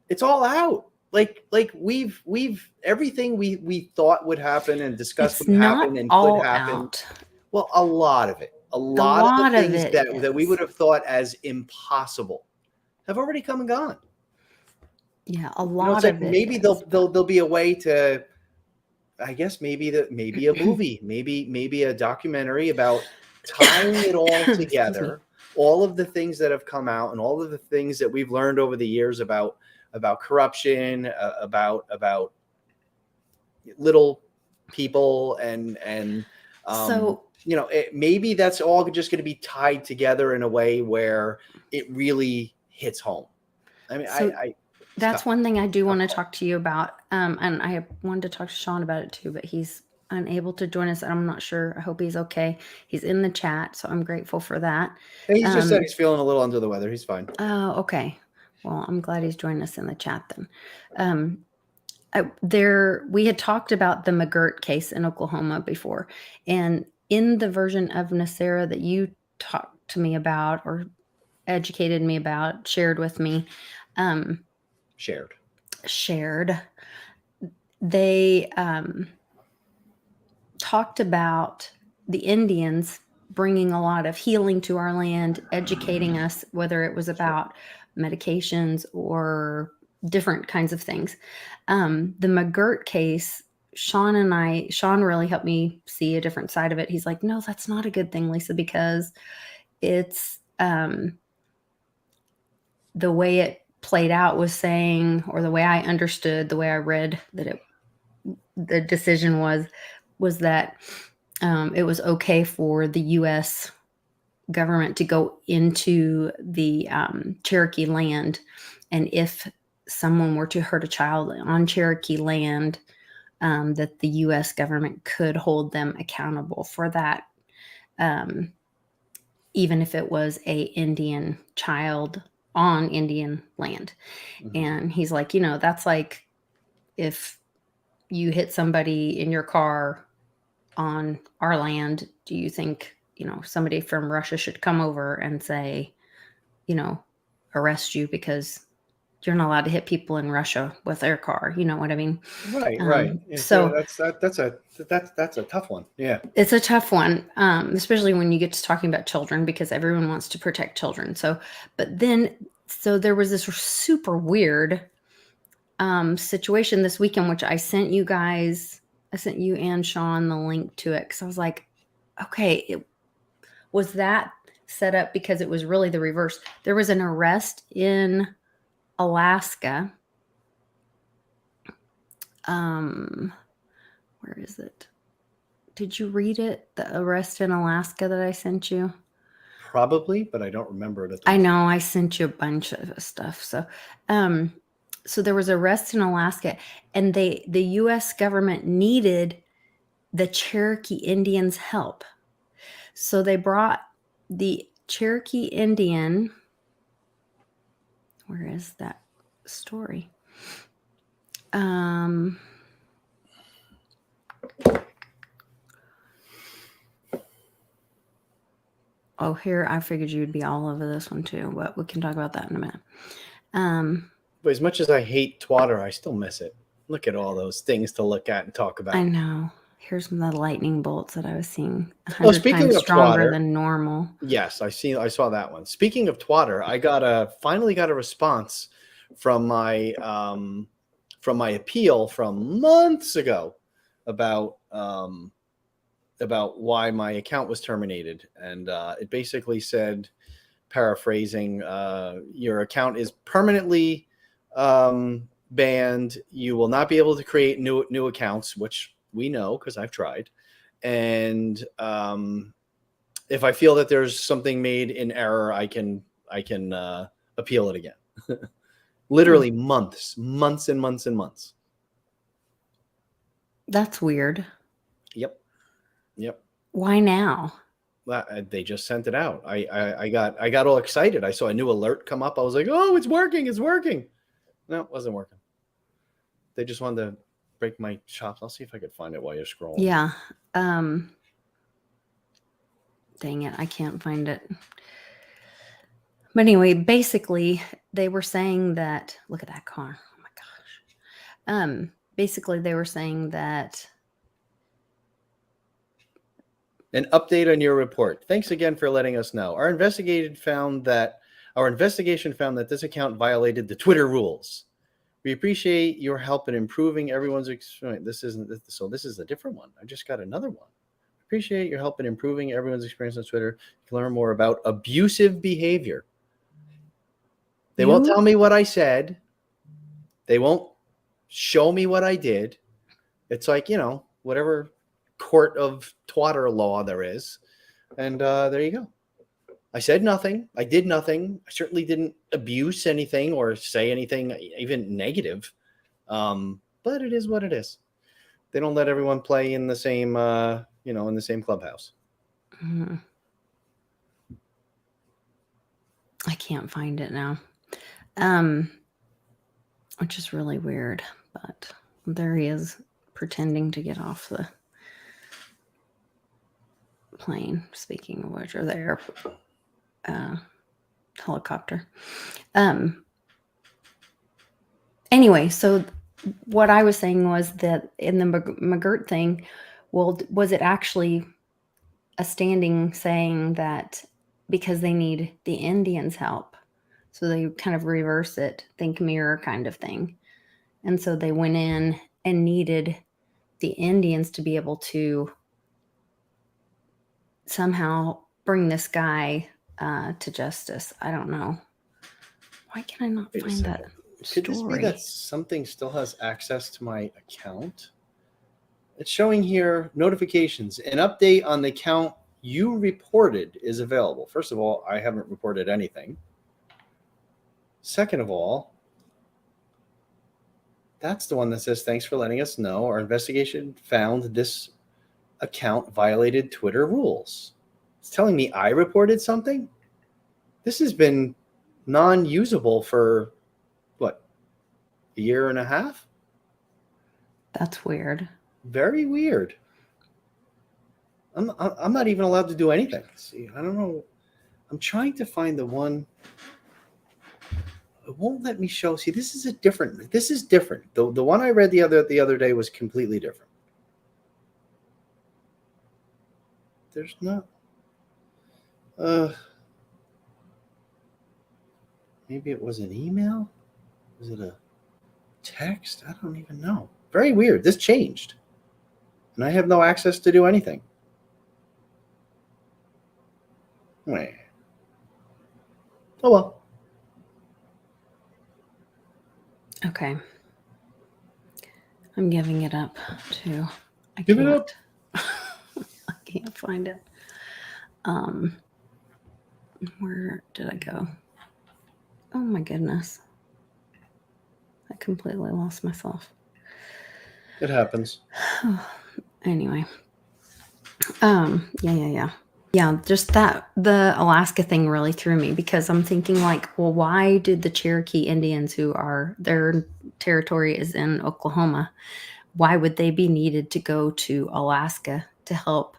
it's all out. Like we've everything we thought would happen and discussed would happen and could happen. Out. Well, a lot of it, a lot of the things that we would have thought as impossible have already come and gone. Yeah, a lot of it. Maybe there'll be a way to, I guess maybe a movie, maybe a documentary about tying it all together, all of the things that have come out and all of the things that we've learned over the years about corruption, about little people, and maybe that's all just going to be tied together in a way where it really hits home. I mean, that's one thing I do want to talk to you about. And I wanted to talk to Sean about it too, but he's unable to join us. I'm not sure. I hope he's okay. He's in the chat, so I'm grateful for that. He just said he's feeling a little under the weather. He's fine. Oh, okay. Well, I'm glad he's joining us in the chat then. We had talked about the McGirt case in Oklahoma before, and in the version of NESARA that you talked to me about or educated me about, shared with me, shared. They talked about the Indians bringing a lot of healing to our land, educating us, whether it was about medications or different kinds of things. The McGirt case, Sean really helped me see a different side of it. He's like, no, that's not a good thing, Lisa, because it's the way it played out was saying, or the way I understood, the way I read that the decision was that it was okay for the U.S. government to go into the Cherokee land, and if someone were to hurt a child on Cherokee land, that the U.S. government could hold them accountable for that, even if it was a Indian child on Indian land. Mm-hmm. And he's like, that's like if you hit somebody in your car on our land, do you think, somebody from Russia should come over and say, arrest you because you're not allowed to hit people in Russia with their car? You know what I mean? Right. So that's a tough one. Yeah. It's a tough one, especially when you get to talking about children, because everyone wants to protect children. So there was this super weird situation this weekend, which I sent you and Sean the link to it, because I was like, okay, was that set up because it was really the reverse. There was an arrest in Alaska. Where is it? Did you read it? The arrest in Alaska that I sent you? Probably, but I don't remember it. I know I sent you a bunch of stuff. So there was arrest in Alaska, and the U.S. government needed the Cherokee Indians' help. So they brought the Cherokee Indian. Where is that story? Oh, here, I figured you'd be all over this one too, but we can talk about that in a minute. But as much as I hate Twatter, I still miss it. Look at all those things to look at and talk about. I know. Here's the lightning bolts that I was seeing 100 times stronger than normal. Yes, I saw that one. Speaking of Twatter, I finally got a response from my appeal from months ago about why my account was terminated, and it basically said, paraphrasing, your account is permanently banned. You will not be able to create new accounts, which we know because I've tried. And if I feel that there's something made in error, I can appeal it again. Literally months and months and months. That's weird. Yep. Why now? They just sent it out. I got all excited. I saw a new alert come up. I was like, oh, it's working. No, it wasn't working. They just wanted to break my chops. I'll see if I could find it while you're scrolling. Yeah. Dang it, I can't find it. But anyway, basically, they were saying that, look at that car. Oh my gosh. Basically, they were saying that. An update on your report. Thanks again for letting us know. Our investigation found that this account violated the Twitter rules. We appreciate your help in improving everyone's experience. This is a different one. I just got another one. Appreciate your help in improving everyone's experience on Twitter. You can learn more about abusive behavior. They won't tell me what I said. They won't show me what I did. It's like, whatever court of Twatter law there is. And there you go. I said nothing. I did nothing. I certainly didn't abuse anything or say anything even negative. But it is what it is. They don't let everyone play in the same, in the same clubhouse. I can't find it now. Which is really weird, but there he is pretending to get off the plane. Speaking of which, or the airport, helicopter. Anyway, so what I was saying was that in the McGirt thing, well, was it actually a standing saying that because they need the Indians' help? So they kind of reverse it, think mirror kind of thing. And so they went in and needed the Indians to be able to somehow bring this guy to justice. I don't know. Why can I not Wait a find that Could this be story? that something still has access to my account? It's showing here notifications. An update on the account you reported is available. First of all, I haven't reported anything. Second of all, that's the one that says, thanks for letting us know. Our investigation found this account violated Twitter rules. It's telling me I reported something? This has been non-usable for, what, a year and a half? That's weird. Very weird. I'm not even allowed to do anything. See, I don't know. I'm trying to find the one. It won't let me show. See, this is different. This is different. The one I read the other day was completely different. There's not. Maybe it was an email. Was it a text? I don't even know. Very weird. This changed, and I have no access to do anything. Wait. Oh well. Okay. I'm giving it up too. Give it up. I can't find it. Where did I go? Oh my goodness. I completely lost myself. It happens. Anyway. Yeah, just that the Alaska thing really threw me because I'm thinking like, well, why did the Cherokee Indians, who are their territory is in Oklahoma, why would they be needed to go to Alaska to help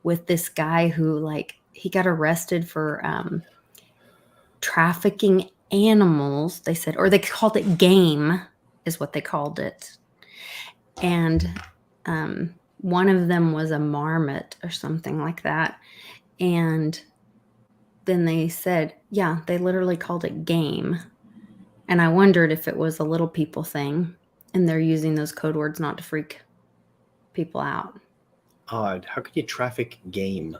with this guy who, like, he got arrested for trafficking animals, they said, or they called it game is what they called it. And one of them was a marmot or something like that. And then they said, yeah, they literally called it game. And I wondered if it was a little people thing and they're using those code words not to freak people out. Odd. How could you traffic game?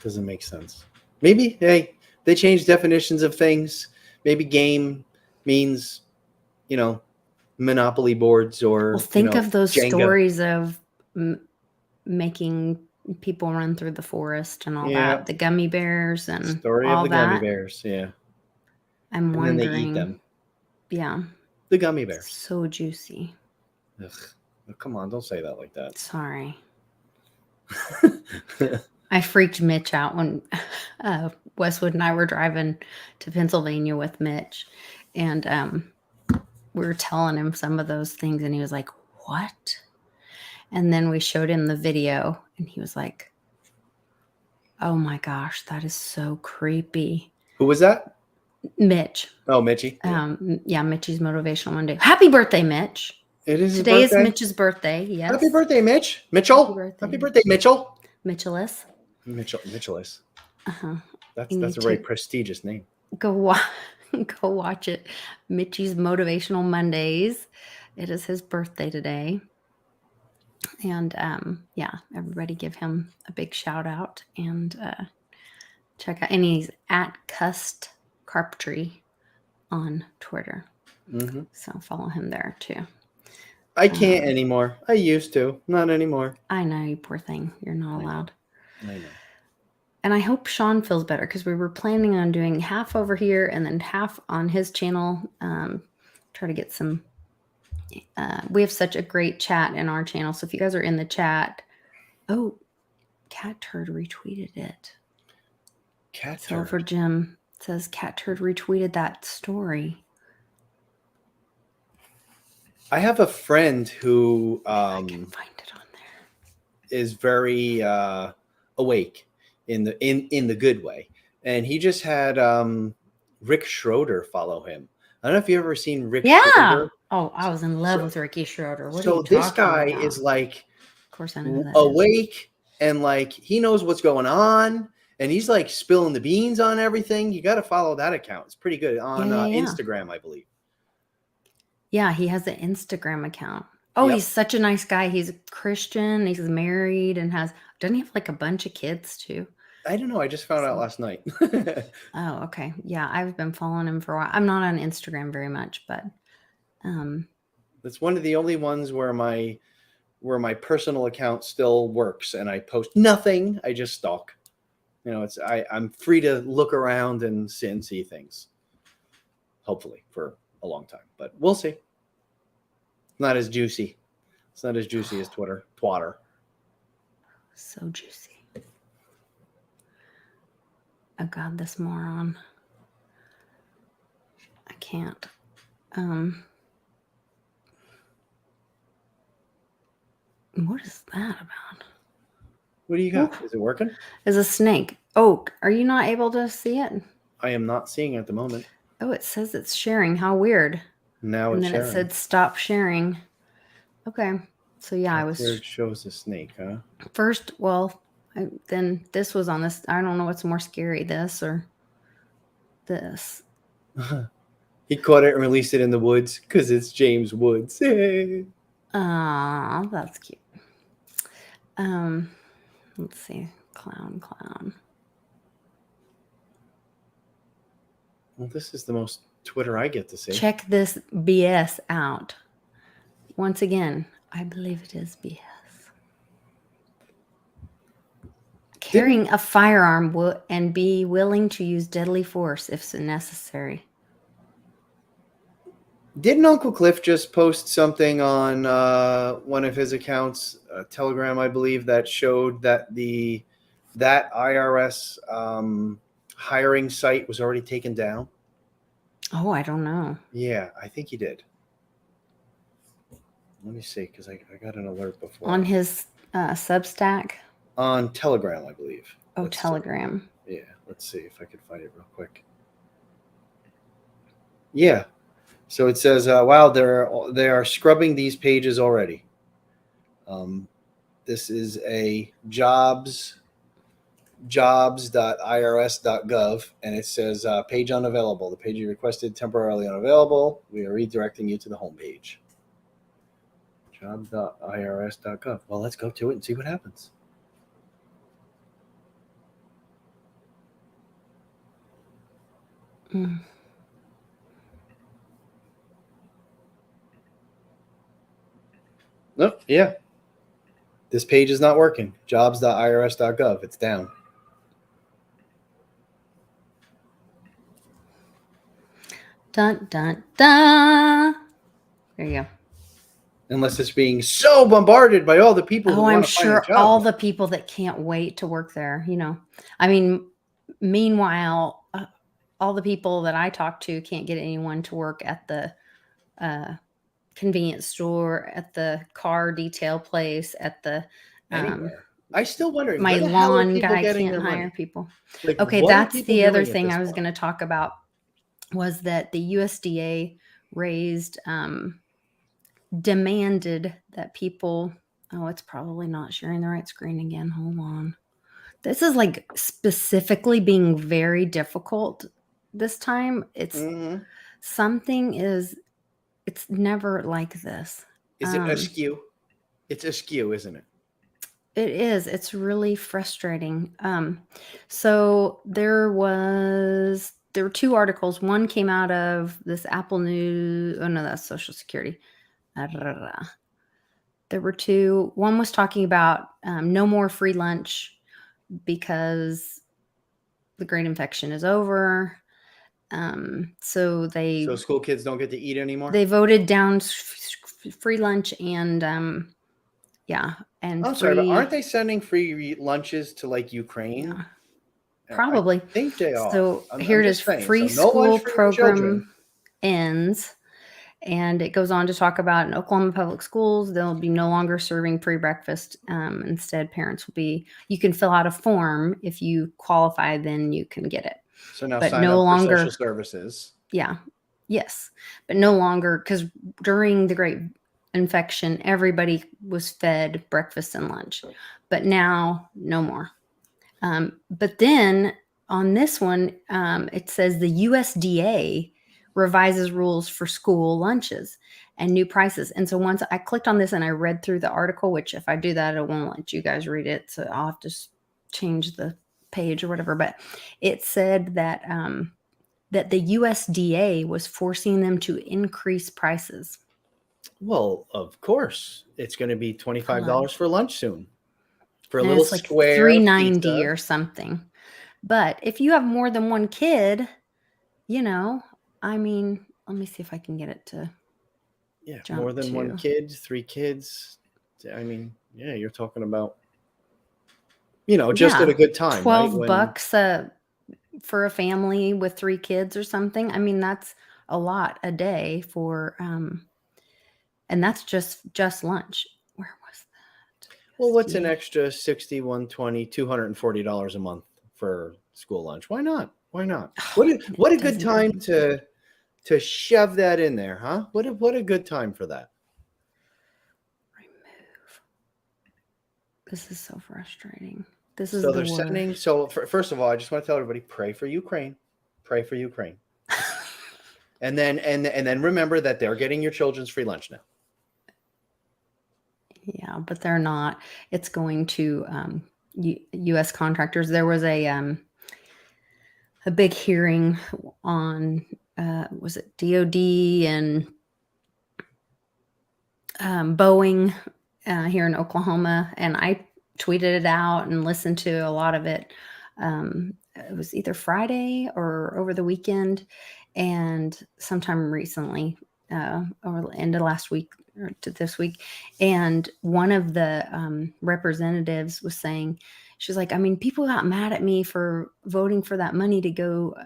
Doesn't make sense. Maybe they change definitions of things. Maybe game means, Monopoly boards or. Well, think of those Jenga. stories of making people run through the forest and all that. The gummy bears and Story all of the that. gummy bears. Yeah. I'm and wondering. then they eat them. Yeah. The gummy bears. So juicy. Ugh. Oh, come on, don't say that like that. Sorry. I freaked Mitch out when Westwood and I were driving to Pennsylvania with Mitch, and we were telling him some of those things, and he was like, "What?" And then we showed him the video, and he was like, "Oh my gosh, that is so creepy." Who was that? Mitch. Oh, Mitchie. Yeah, Mitchie's Motivational Monday. Happy birthday, Mitch. It is Today his birthday. is Mitch's birthday. Yes. Happy birthday, Mitch. Mitchell. Happy birthday, Mitchell. Mitchellis. Mitchellis. Uh-huh. That's a very prestigious name. Go watch it. Mitchie's Motivational Mondays. It is his birthday today. And yeah, everybody give him a big shout out and check out. And he's at Cust Carpentry on Twitter. Mm-hmm. So follow him there too. I can't anymore. I used to. Not anymore. I know, you poor thing. You're not allowed. I know. And I hope Sean feels better because we were planning on doing half over here and then half on his channel. Try to get some. We have such a great chat in our channel. So if you guys are in the chat, oh, Cat Turd retweeted it. Cat So Turd. for Jim, it says Cat Turd retweeted that story. I have a friend who I can find it on there. is very awake in the good way, and he just had Rick Schroeder follow him I don't know if you've ever seen Rick Yeah. Schroeder. Oh, I was in love So- with Ricky Schroeder. What are So you this talking guy about? is like Of course, I know who that is. awake and like he knows what's going on, and he's like spilling the beans on everything. You got to follow that account. It's pretty good on Yeah. Instagram, I believe. Yeah, he has an Instagram account. Oh, Yep. he's such a nice guy. He's a Christian. He's married and doesn't he have like a bunch of kids too? I don't know. I just found out last night. Oh, okay. Yeah, I've been following him for a while. I'm not on Instagram very much, but It's one of the only ones where my personal account still works, and I post nothing. I just stalk. You know, I'm free to look around and see things. Hopefully for a long time, but we'll see. Not as juicy. It's not as juicy as Twitter. Twatter. so juicy. Oh God, this moron. I can't. What is that about? What do you got? Is it working? Is a snake. Oh, are you not able to see it? I am not seeing it at the moment. Oh, it says it's sharing. How weird. Now And it's then sharing. it said stop sharing. Okay. So yeah, I was There it shows the snake, huh? first. Well, then this was on this. I don't know what's more scary, this or this. He caught it and released it in the woods because it's James Woods. Ah, that's cute. Let's see. Clown. Well, this is the most Twitter I get to see. Check this BS out. Once again, I believe it is BS. Carrying a firearm and be willing to use deadly force if necessary. Didn't Uncle Cliff just post something on one of his accounts, Telegram, I believe, that showed that that IRS hiring site was already taken down? Oh, I don't know. Yeah, I think he did. Let me see, because I got an alert before. On his Substack? On Telegram, I believe. Oh, Telegram. Yeah, let's see if I can find it real quick. Yeah. So it says, wow, they are scrubbing these pages already. This is a jobs.irs.gov, and it says page unavailable. The page you requested temporarily unavailable. We are redirecting you to the home page. Jobs.irs.gov. Well, let's go to it and see what happens. Nope. Yeah. This page is not working. Jobs.irs.gov. It's down. Dun, dun, dun. There you go. Unless it's being so bombarded by all the people who I'm want to find a sure job. all the people that can't wait to work there, I mean, meanwhile, all the people that I talk to can't get anyone to work at the convenience store, at the car detail place, at the Anywhere. I still wonder, my where the hell are lawn people guy getting can't their hire money? people. Like, Okay, what are that's people the other doing at thing this I was point? going to talk about was that the USDA raised, demanded that people. Oh, it's probably not sharing the right screen again. Hold on. This is like specifically being very difficult this time. It's it's never like this. Is it askew? It's askew, isn't it? It is. It's really frustrating. So there were two articles. One came out of this Apple News. Oh no, that's Social Security. There were two. One was talking about no more free lunch because the great infection is over. So school kids don't get to eat anymore. They voted down free lunch and and I'm sorry, but aren't they sending free lunches to like Ukraine? Yeah, probably. I think they are. So I'm here it is. just saying. Free So no school lunch for your children. program ends. And it goes on to talk about in Oklahoma public schools, they'll be no longer serving free breakfast. Instead, parents will be, you can fill out a form. If you qualify, then you can get it. So now but sign no up longer for social services. Yeah. Yes, but no longer, because during the Great Infection, everybody was fed breakfast and lunch, but now no more. But then on this one, it says the USDA revises rules for school lunches and new prices. And so once I clicked on this and I read through the article, which if I do that, it won't let you guys read it. So I'll have to change the page or whatever. But it said that that the USDA was forcing them to increase prices. Well, of course, it's going to be $25 for lunch soon. For a And little it's like square $3.90 pizza. or something. But if you have more than one kid, you know, I mean, let me see if I can get it to jump more than one to. kid, 3 kids. I mean, yeah, you're talking about, you know, just at a good time, right? $12 for a family with 3 kids or something. I mean, that's a lot a day for and that's just lunch. Where was that? Well, what's an USDA. extra 60, 120, $240 a month for school lunch? Why not? Why not? Oh, What a it good doesn't time even- to shove that in there, huh? What a good time for that. remove. This is so frustrating. This is So the they're worst. sending. So first of all, I just want to tell everybody: pray for Ukraine, pray for Ukraine, and then remember that they're getting your children's free lunch now. Yeah, but they're not. It's going to U.S. contractors. There was a big hearing on was it DOD and Boeing here in Oklahoma, and I tweeted it out and listened to a lot of it. It was either Friday or over the weekend, and sometime recently, over the end of last week or to this week. And one of the representatives was saying, she's like, I mean, people got mad at me for voting for that money to go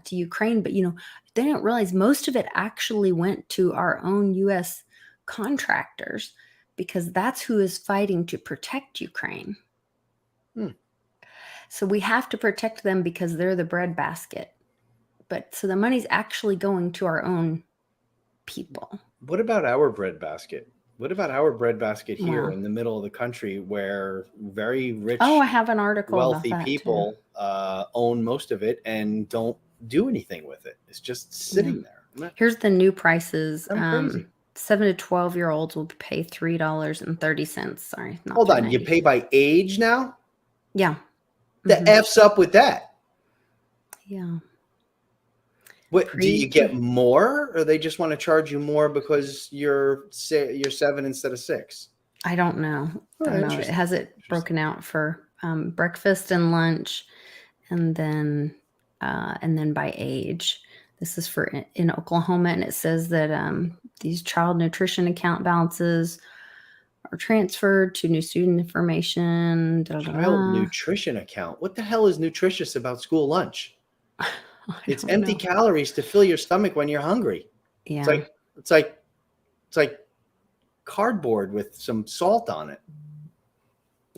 to Ukraine, but they didn't realize most of it actually went to our own U.S. contractors, because that's who is fighting to protect Ukraine. So we have to protect them because they're the breadbasket. But so the money's actually going to our own people. What about our breadbasket? What about our breadbasket here Wow. in the middle of the country, where very rich, Oh, I have an article wealthy about that people own most of it and don't do anything with it? It's just sitting there. Here's the new prices. I'm crazy. 7 to 12-year-olds will pay $3.30. Sorry, not Hold on, you $3.90. pay by age now? Yeah. The F's up with that. Yeah. What do you get more, or they just want to charge you more because you're 7 instead of 6? I don't know. Oh, I don't know. It has it broken out for breakfast and lunch, and then by age. This is for in Oklahoma, and it says that these child nutrition account balances are transferred to new student information. Child nutrition account. What the hell is nutritious about school lunch? It's empty calories to fill your stomach when you're hungry. Yeah. It's like cardboard with some salt on it.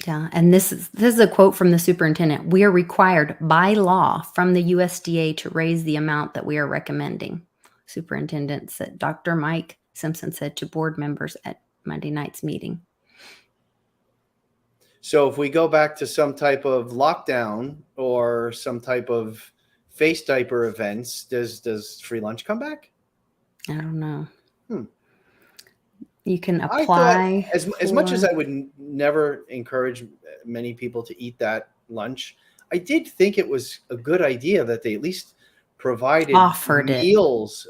Yeah, and this is a quote from the superintendent. We are required by law from the USDA to raise the amount that we are recommending. Superintendent said, Dr. Mike Simpson said to board members at Monday night's meeting. So if we go back to some type of lockdown or some type of face diaper events, does free lunch come back? I don't know. You can apply. I thought, as much as I would never encourage many people to eat that lunch, I did think it was a good idea that they at least provided meals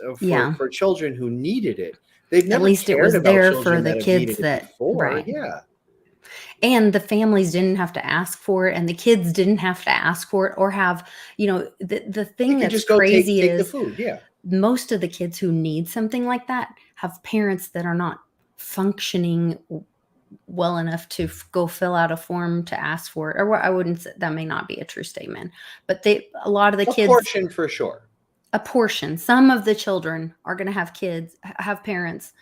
for children who needed it. They've never at least it was there for the kids that right. Yeah. And the families didn't have to ask for it, and the kids didn't have to ask for it or have, the thing that's crazy is the food. Yeah. Most of the kids who need something like that have parents that are not functioning well enough to go fill out a form to ask for it. Or I wouldn't say, that may not be a true statement, but a lot of the kids, a portion for sure. A portion. Some of the children are going to have parents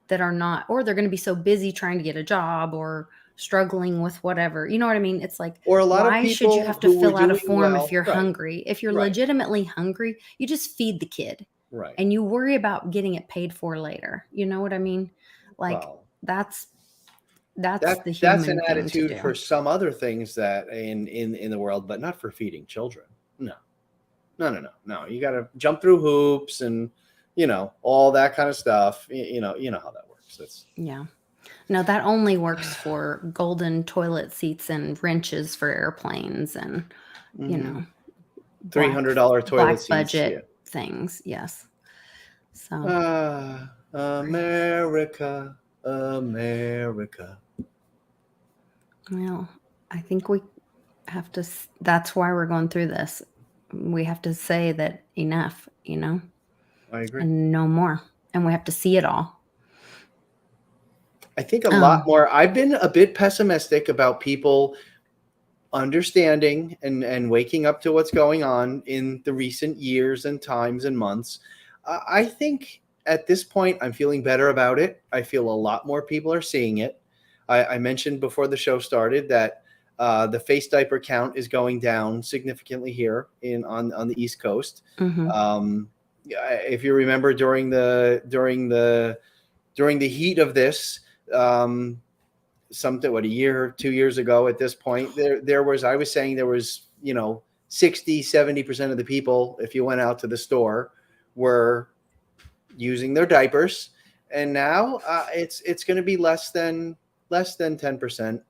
that are not, or they're going to be so busy trying to get a job or struggling with whatever. You know what I mean? It's like, or a lot why of people should you have to fill out a form if you're hungry? If you're legitimately hungry, you just feed the kid. Right. and you worry about getting it paid for later. You know what I mean? Like Well, that's that's the that's human an thing to attitude do. for some other things that in the world, but not for feeding children. No. No. You got to jump through hoops and all that kind of stuff. You know how that works. That's Yeah. No, that only works for golden toilet seats and wrenches for airplanes and, you know, $300 toilet black seats. Yeah. budget things. Yes. So, America, America. well, I think we have to, that's why we're going through this. We have to say that enough, I agree. and no more. And we have to see it all. I think a lot more. I've been a bit pessimistic about people understanding and waking up to what's going on in the recent years and times and months. I think at this point, I'm feeling better about it. I feel a lot more people are seeing it. I mentioned before the show started that the face diaper count is going down significantly here on the East Coast. Mm-hmm. If you remember during the heat of this, something a year or 2 years ago at this point, there was, I was saying there was 60-70% of the people, if you went out to the store, were using their diapers, and now it's going to be less than 10%,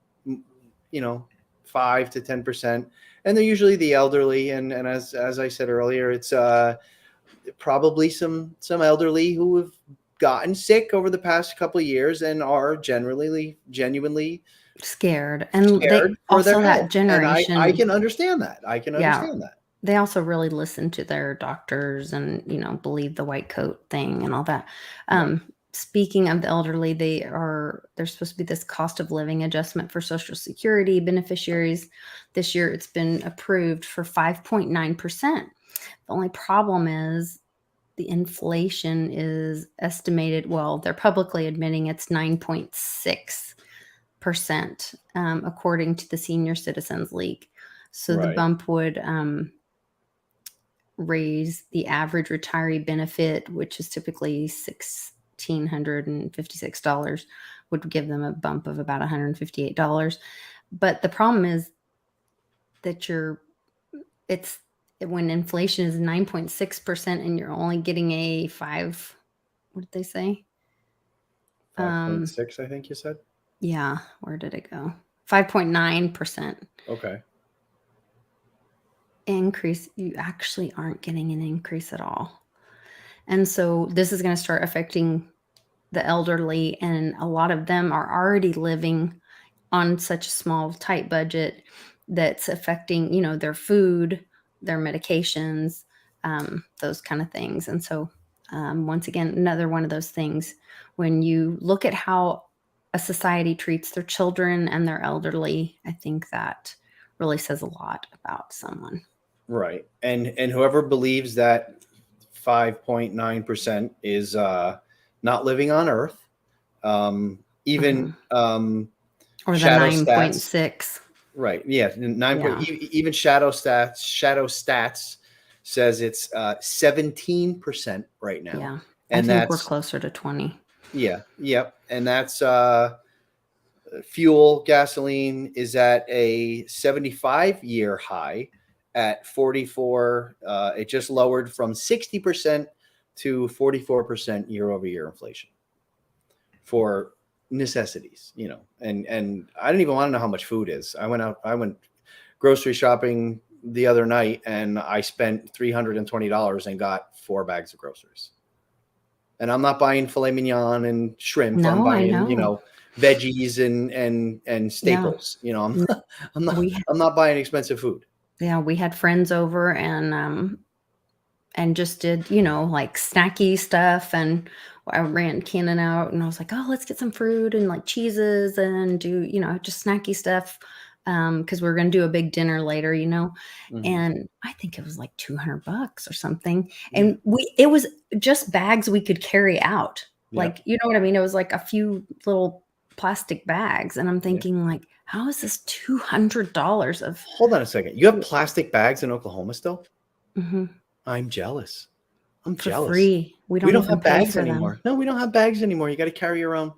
5 to 10%, and they're usually the elderly, and as I said earlier, it's probably some elderly who have gotten sick over the past couple of years and are genuinely Scared. And scared they for their also, that health. generation. And I can understand that. Yeah. They also really listen to their doctors and, believe the white coat thing and all that. Right. Speaking of the elderly, there's supposed to be this cost of living adjustment for Social Security beneficiaries. This year it's been approved for 5.9%. The only problem is the inflation is estimated, well, they're publicly admitting it's 9.6%, according to the Senior Citizens League. So the Right. bump would raise the average retiree benefit, which is typically $1,656, would give them a bump of about $158. But the problem is that when inflation is 9.6% and you're only getting a what did they say? 5.6, I think you said. Yeah, where did it go? 5.9%. Okay. Increase, you actually aren't getting an increase at all. And so this is going to start affecting the elderly, and a lot of them are already living on such a small, tight budget that's affecting, their food, their medications, those kind of things. And so once again, another one of those things, when you look at how a society treats their children and their elderly, I think that really says a lot about someone. Right. And whoever believes that 5.9% is not living on Earth, even or the shadow 9.6. Right. Yeah. Even shadow stats says it's 17% right now. Yeah. And I think we're closer to 20. Yeah. Yep. And that's fuel, gasoline is at a 75-year high at 44. It just lowered from 60% to 44% year over year inflation for necessities, and I don't even want to know how much food is. I went grocery shopping the other night and I spent $320 and got 4 bags of groceries. And I'm not buying filet mignon and shrimp. No, I'm buying, I know. Veggies and staples. I'm not buying expensive food. Yeah, we had friends over and just did, like snacky stuff, and I ran Cannon out and I was like, oh, let's get some fruit and like cheeses and do, just snacky stuff. Cause we're going to do a big dinner later, Mm-hmm. and I think it was like $200 or something. And it was just bags we could carry out. Yeah. Like, you know what I mean? It was like a few little plastic bags. And I'm thinking like, how is this $200 of? Hold on a second. You have plastic bags in Oklahoma still? Mm-hmm. I'm jealous. I'm for jealous. free. We We don't don't even have pay bags for anymore. them. No, we don't have bags anymore. You got to carry your own.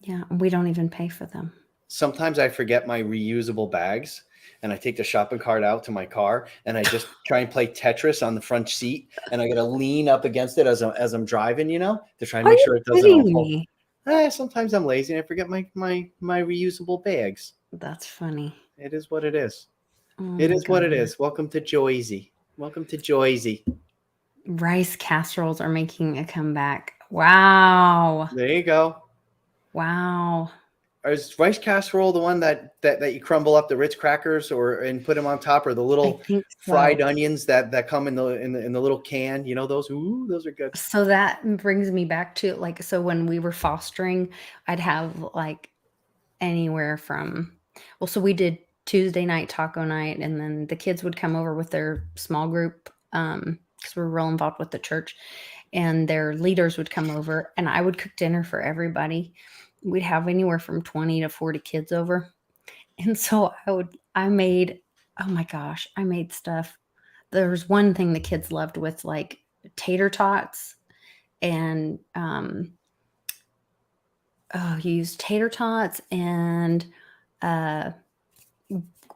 Yeah, we don't even pay for them. Sometimes I forget my reusable bags and I take the shopping cart out to my car and I just try and play Tetris on the front seat and I got to lean up against it as I'm driving, to try and Are make you sure it doesn't kidding all fall. me? Sometimes I'm lazy and I forget my reusable bags. That's funny. It is what it is. Oh It my is what it God. is. Welcome to Joyzy. Welcome to Joyzy. Rice casseroles are making a comeback. Wow. There you go. Wow. Is rice casserole the one that you crumble up the Ritz crackers and put them on top, or the I little think fried so. onions that come in the little can? You know those? Ooh, those are good. So that brings me back to like, so when we were fostering, I'd have like anywhere from, well, so we did Tuesday night taco night, and then the kids would come over with their small group, because we're real involved with the church, and their leaders would come over, and I would cook dinner for everybody. We'd have anywhere from 20 to 40 kids over. And so I made, oh my gosh, I made stuff. There was one thing the kids loved with like tater tots and you use tater tots and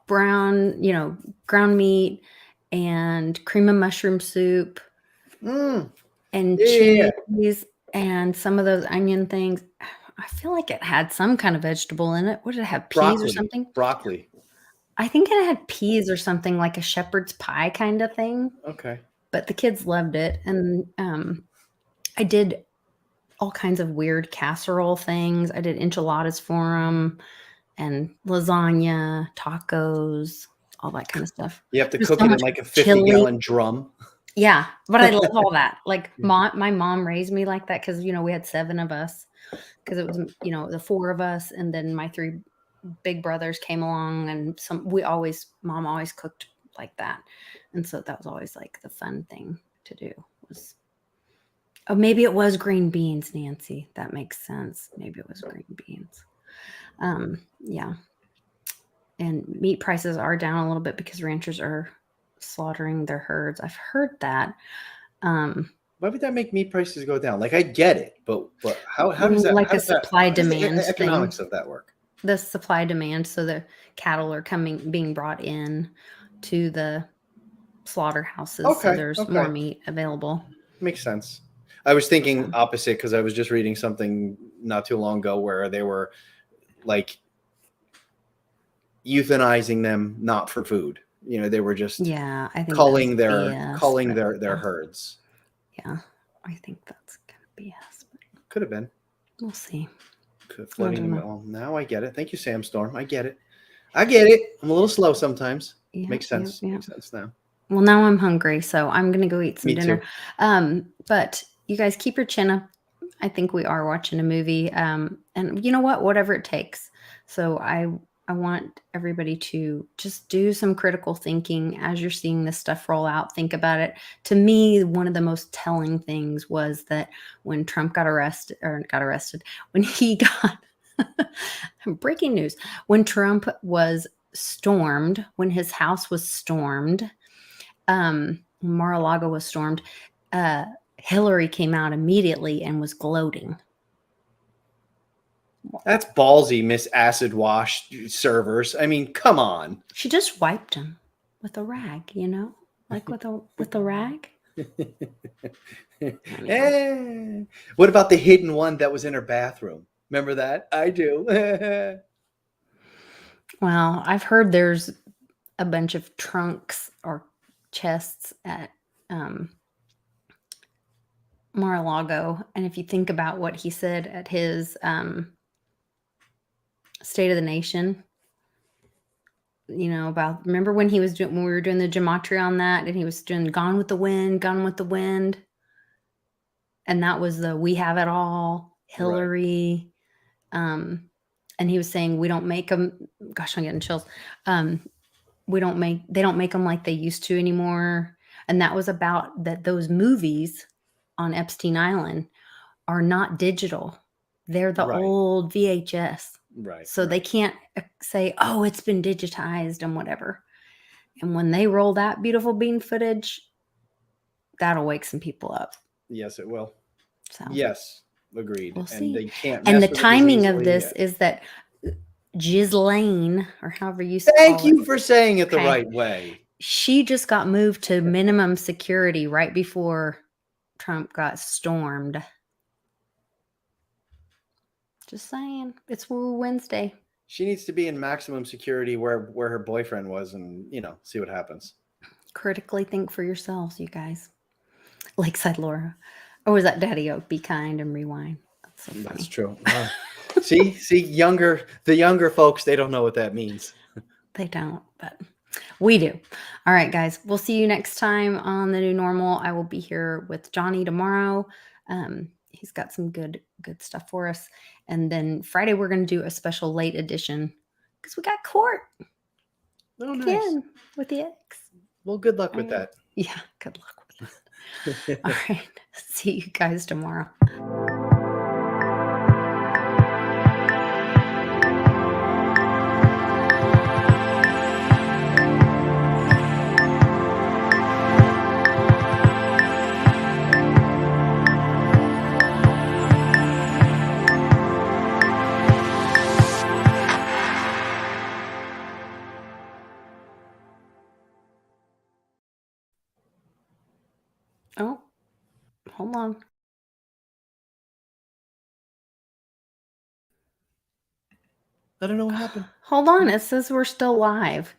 ground meat and cream of mushroom soup Mm, and yeah. cheese and some of those onion things. I feel like it had some kind of vegetable in it. What did it have? Peas or something? Broccoli. I think it had peas or something, like a shepherd's pie kind of thing. Okay. But the kids loved it. And I did all kinds of weird casserole things. I did enchiladas for them and lasagna, tacos, all that kind of stuff. You have to There's cook so it in much like a chili. 50-gallon drum. Yeah, but I love all that. Like my mom raised me like that because, we had 7 of us because it was, the 4 of us. And then my 3 big brothers came along, and mom always cooked like that. And so that was always like the fun thing to do was, oh, maybe it was green beans, Nancy. That makes sense. Maybe it was green beans. Yeah. And meat prices are down a little bit because ranchers are slaughtering their herds. I've heard that. Why would that make meat prices go down? Like I get it, but how does that? Like How a does that? supply How does the demand economics thing. of that work? The supply demand. So the cattle are being brought in to the slaughterhouses. So there's more meat available. Makes sense. I was thinking opposite because I was just reading something not too long ago where they were like euthanizing them, not for food. They were just Yeah, I think culling that's their BS, culling but their herds. yeah, I think that's kind of BS. But Could have been. we'll see. Flooding them. Well, now I get it. Thank you, Sam Storm. I get it. I'm a little slow sometimes. Yeah, Makes sense. yeah. Makes sense now. Well, now I'm hungry, so I'm gonna go eat some Me dinner. too. But you guys keep your chin up. I think we are watching a movie, and you know what? Whatever it takes. So I want everybody to just do some critical thinking as you're seeing this stuff roll out. Think about it. To me, one of the most telling things was that when Trump got arrested, when he got breaking news, when Trump was stormed, when his house was stormed, Mar-a-Lago was stormed, Hillary came out immediately and was gloating. That's ballsy, Miss Acid Wash servers. I mean, come on. She just wiped him with a rag, like with a rag. Anyway. What about the hidden one that was in her bathroom? Remember that? I do. Well, I've heard there's a bunch of trunks or chests at Mar-a-Lago, and if you think about what he said at his State of the Nation, remember when when we were doing the gematria on that, and he was doing Gone with the Wind, and that was the We Have It All, Hillary, right. And he was saying we don't make them. Gosh, I'm getting chills. They don't make them like they used to anymore, and that was about that. Those movies on Epstein Island are not digital; they're the old VHS. Right. So they can't say, oh, it's been digitized and whatever. And when they roll that beautiful bean footage, that'll wake some people up. Yes, it will. So Yes, agreed. we'll And see. they can't. And mess the with timing disease of or this yet. is that Ghislaine, or however you Thank call you it, for saying it the Okay. right way. she just got moved to minimum security right before Trump got stormed. Just saying, it's Woo Wednesday. She needs to be in maximum security where her boyfriend was, and see what happens. Critically think for yourselves, you guys. Lakeside Laura. Or was that Daddy Oak? Be kind and rewind. That's so funny. That's true. See, the younger folks, they don't know what that means. They don't, but we do. All right, guys. We'll see you next time on The New Normal. I will be here with Johnny tomorrow. He's got some good stuff for us. And then Friday, we're going to do a special late edition because we got court Oh, nice. again with the ex. Well, good luck with All that. Yeah, good luck with that. All right. See you guys tomorrow. Oh, hold on. I don't know what happened. Hold on. It says we're still live.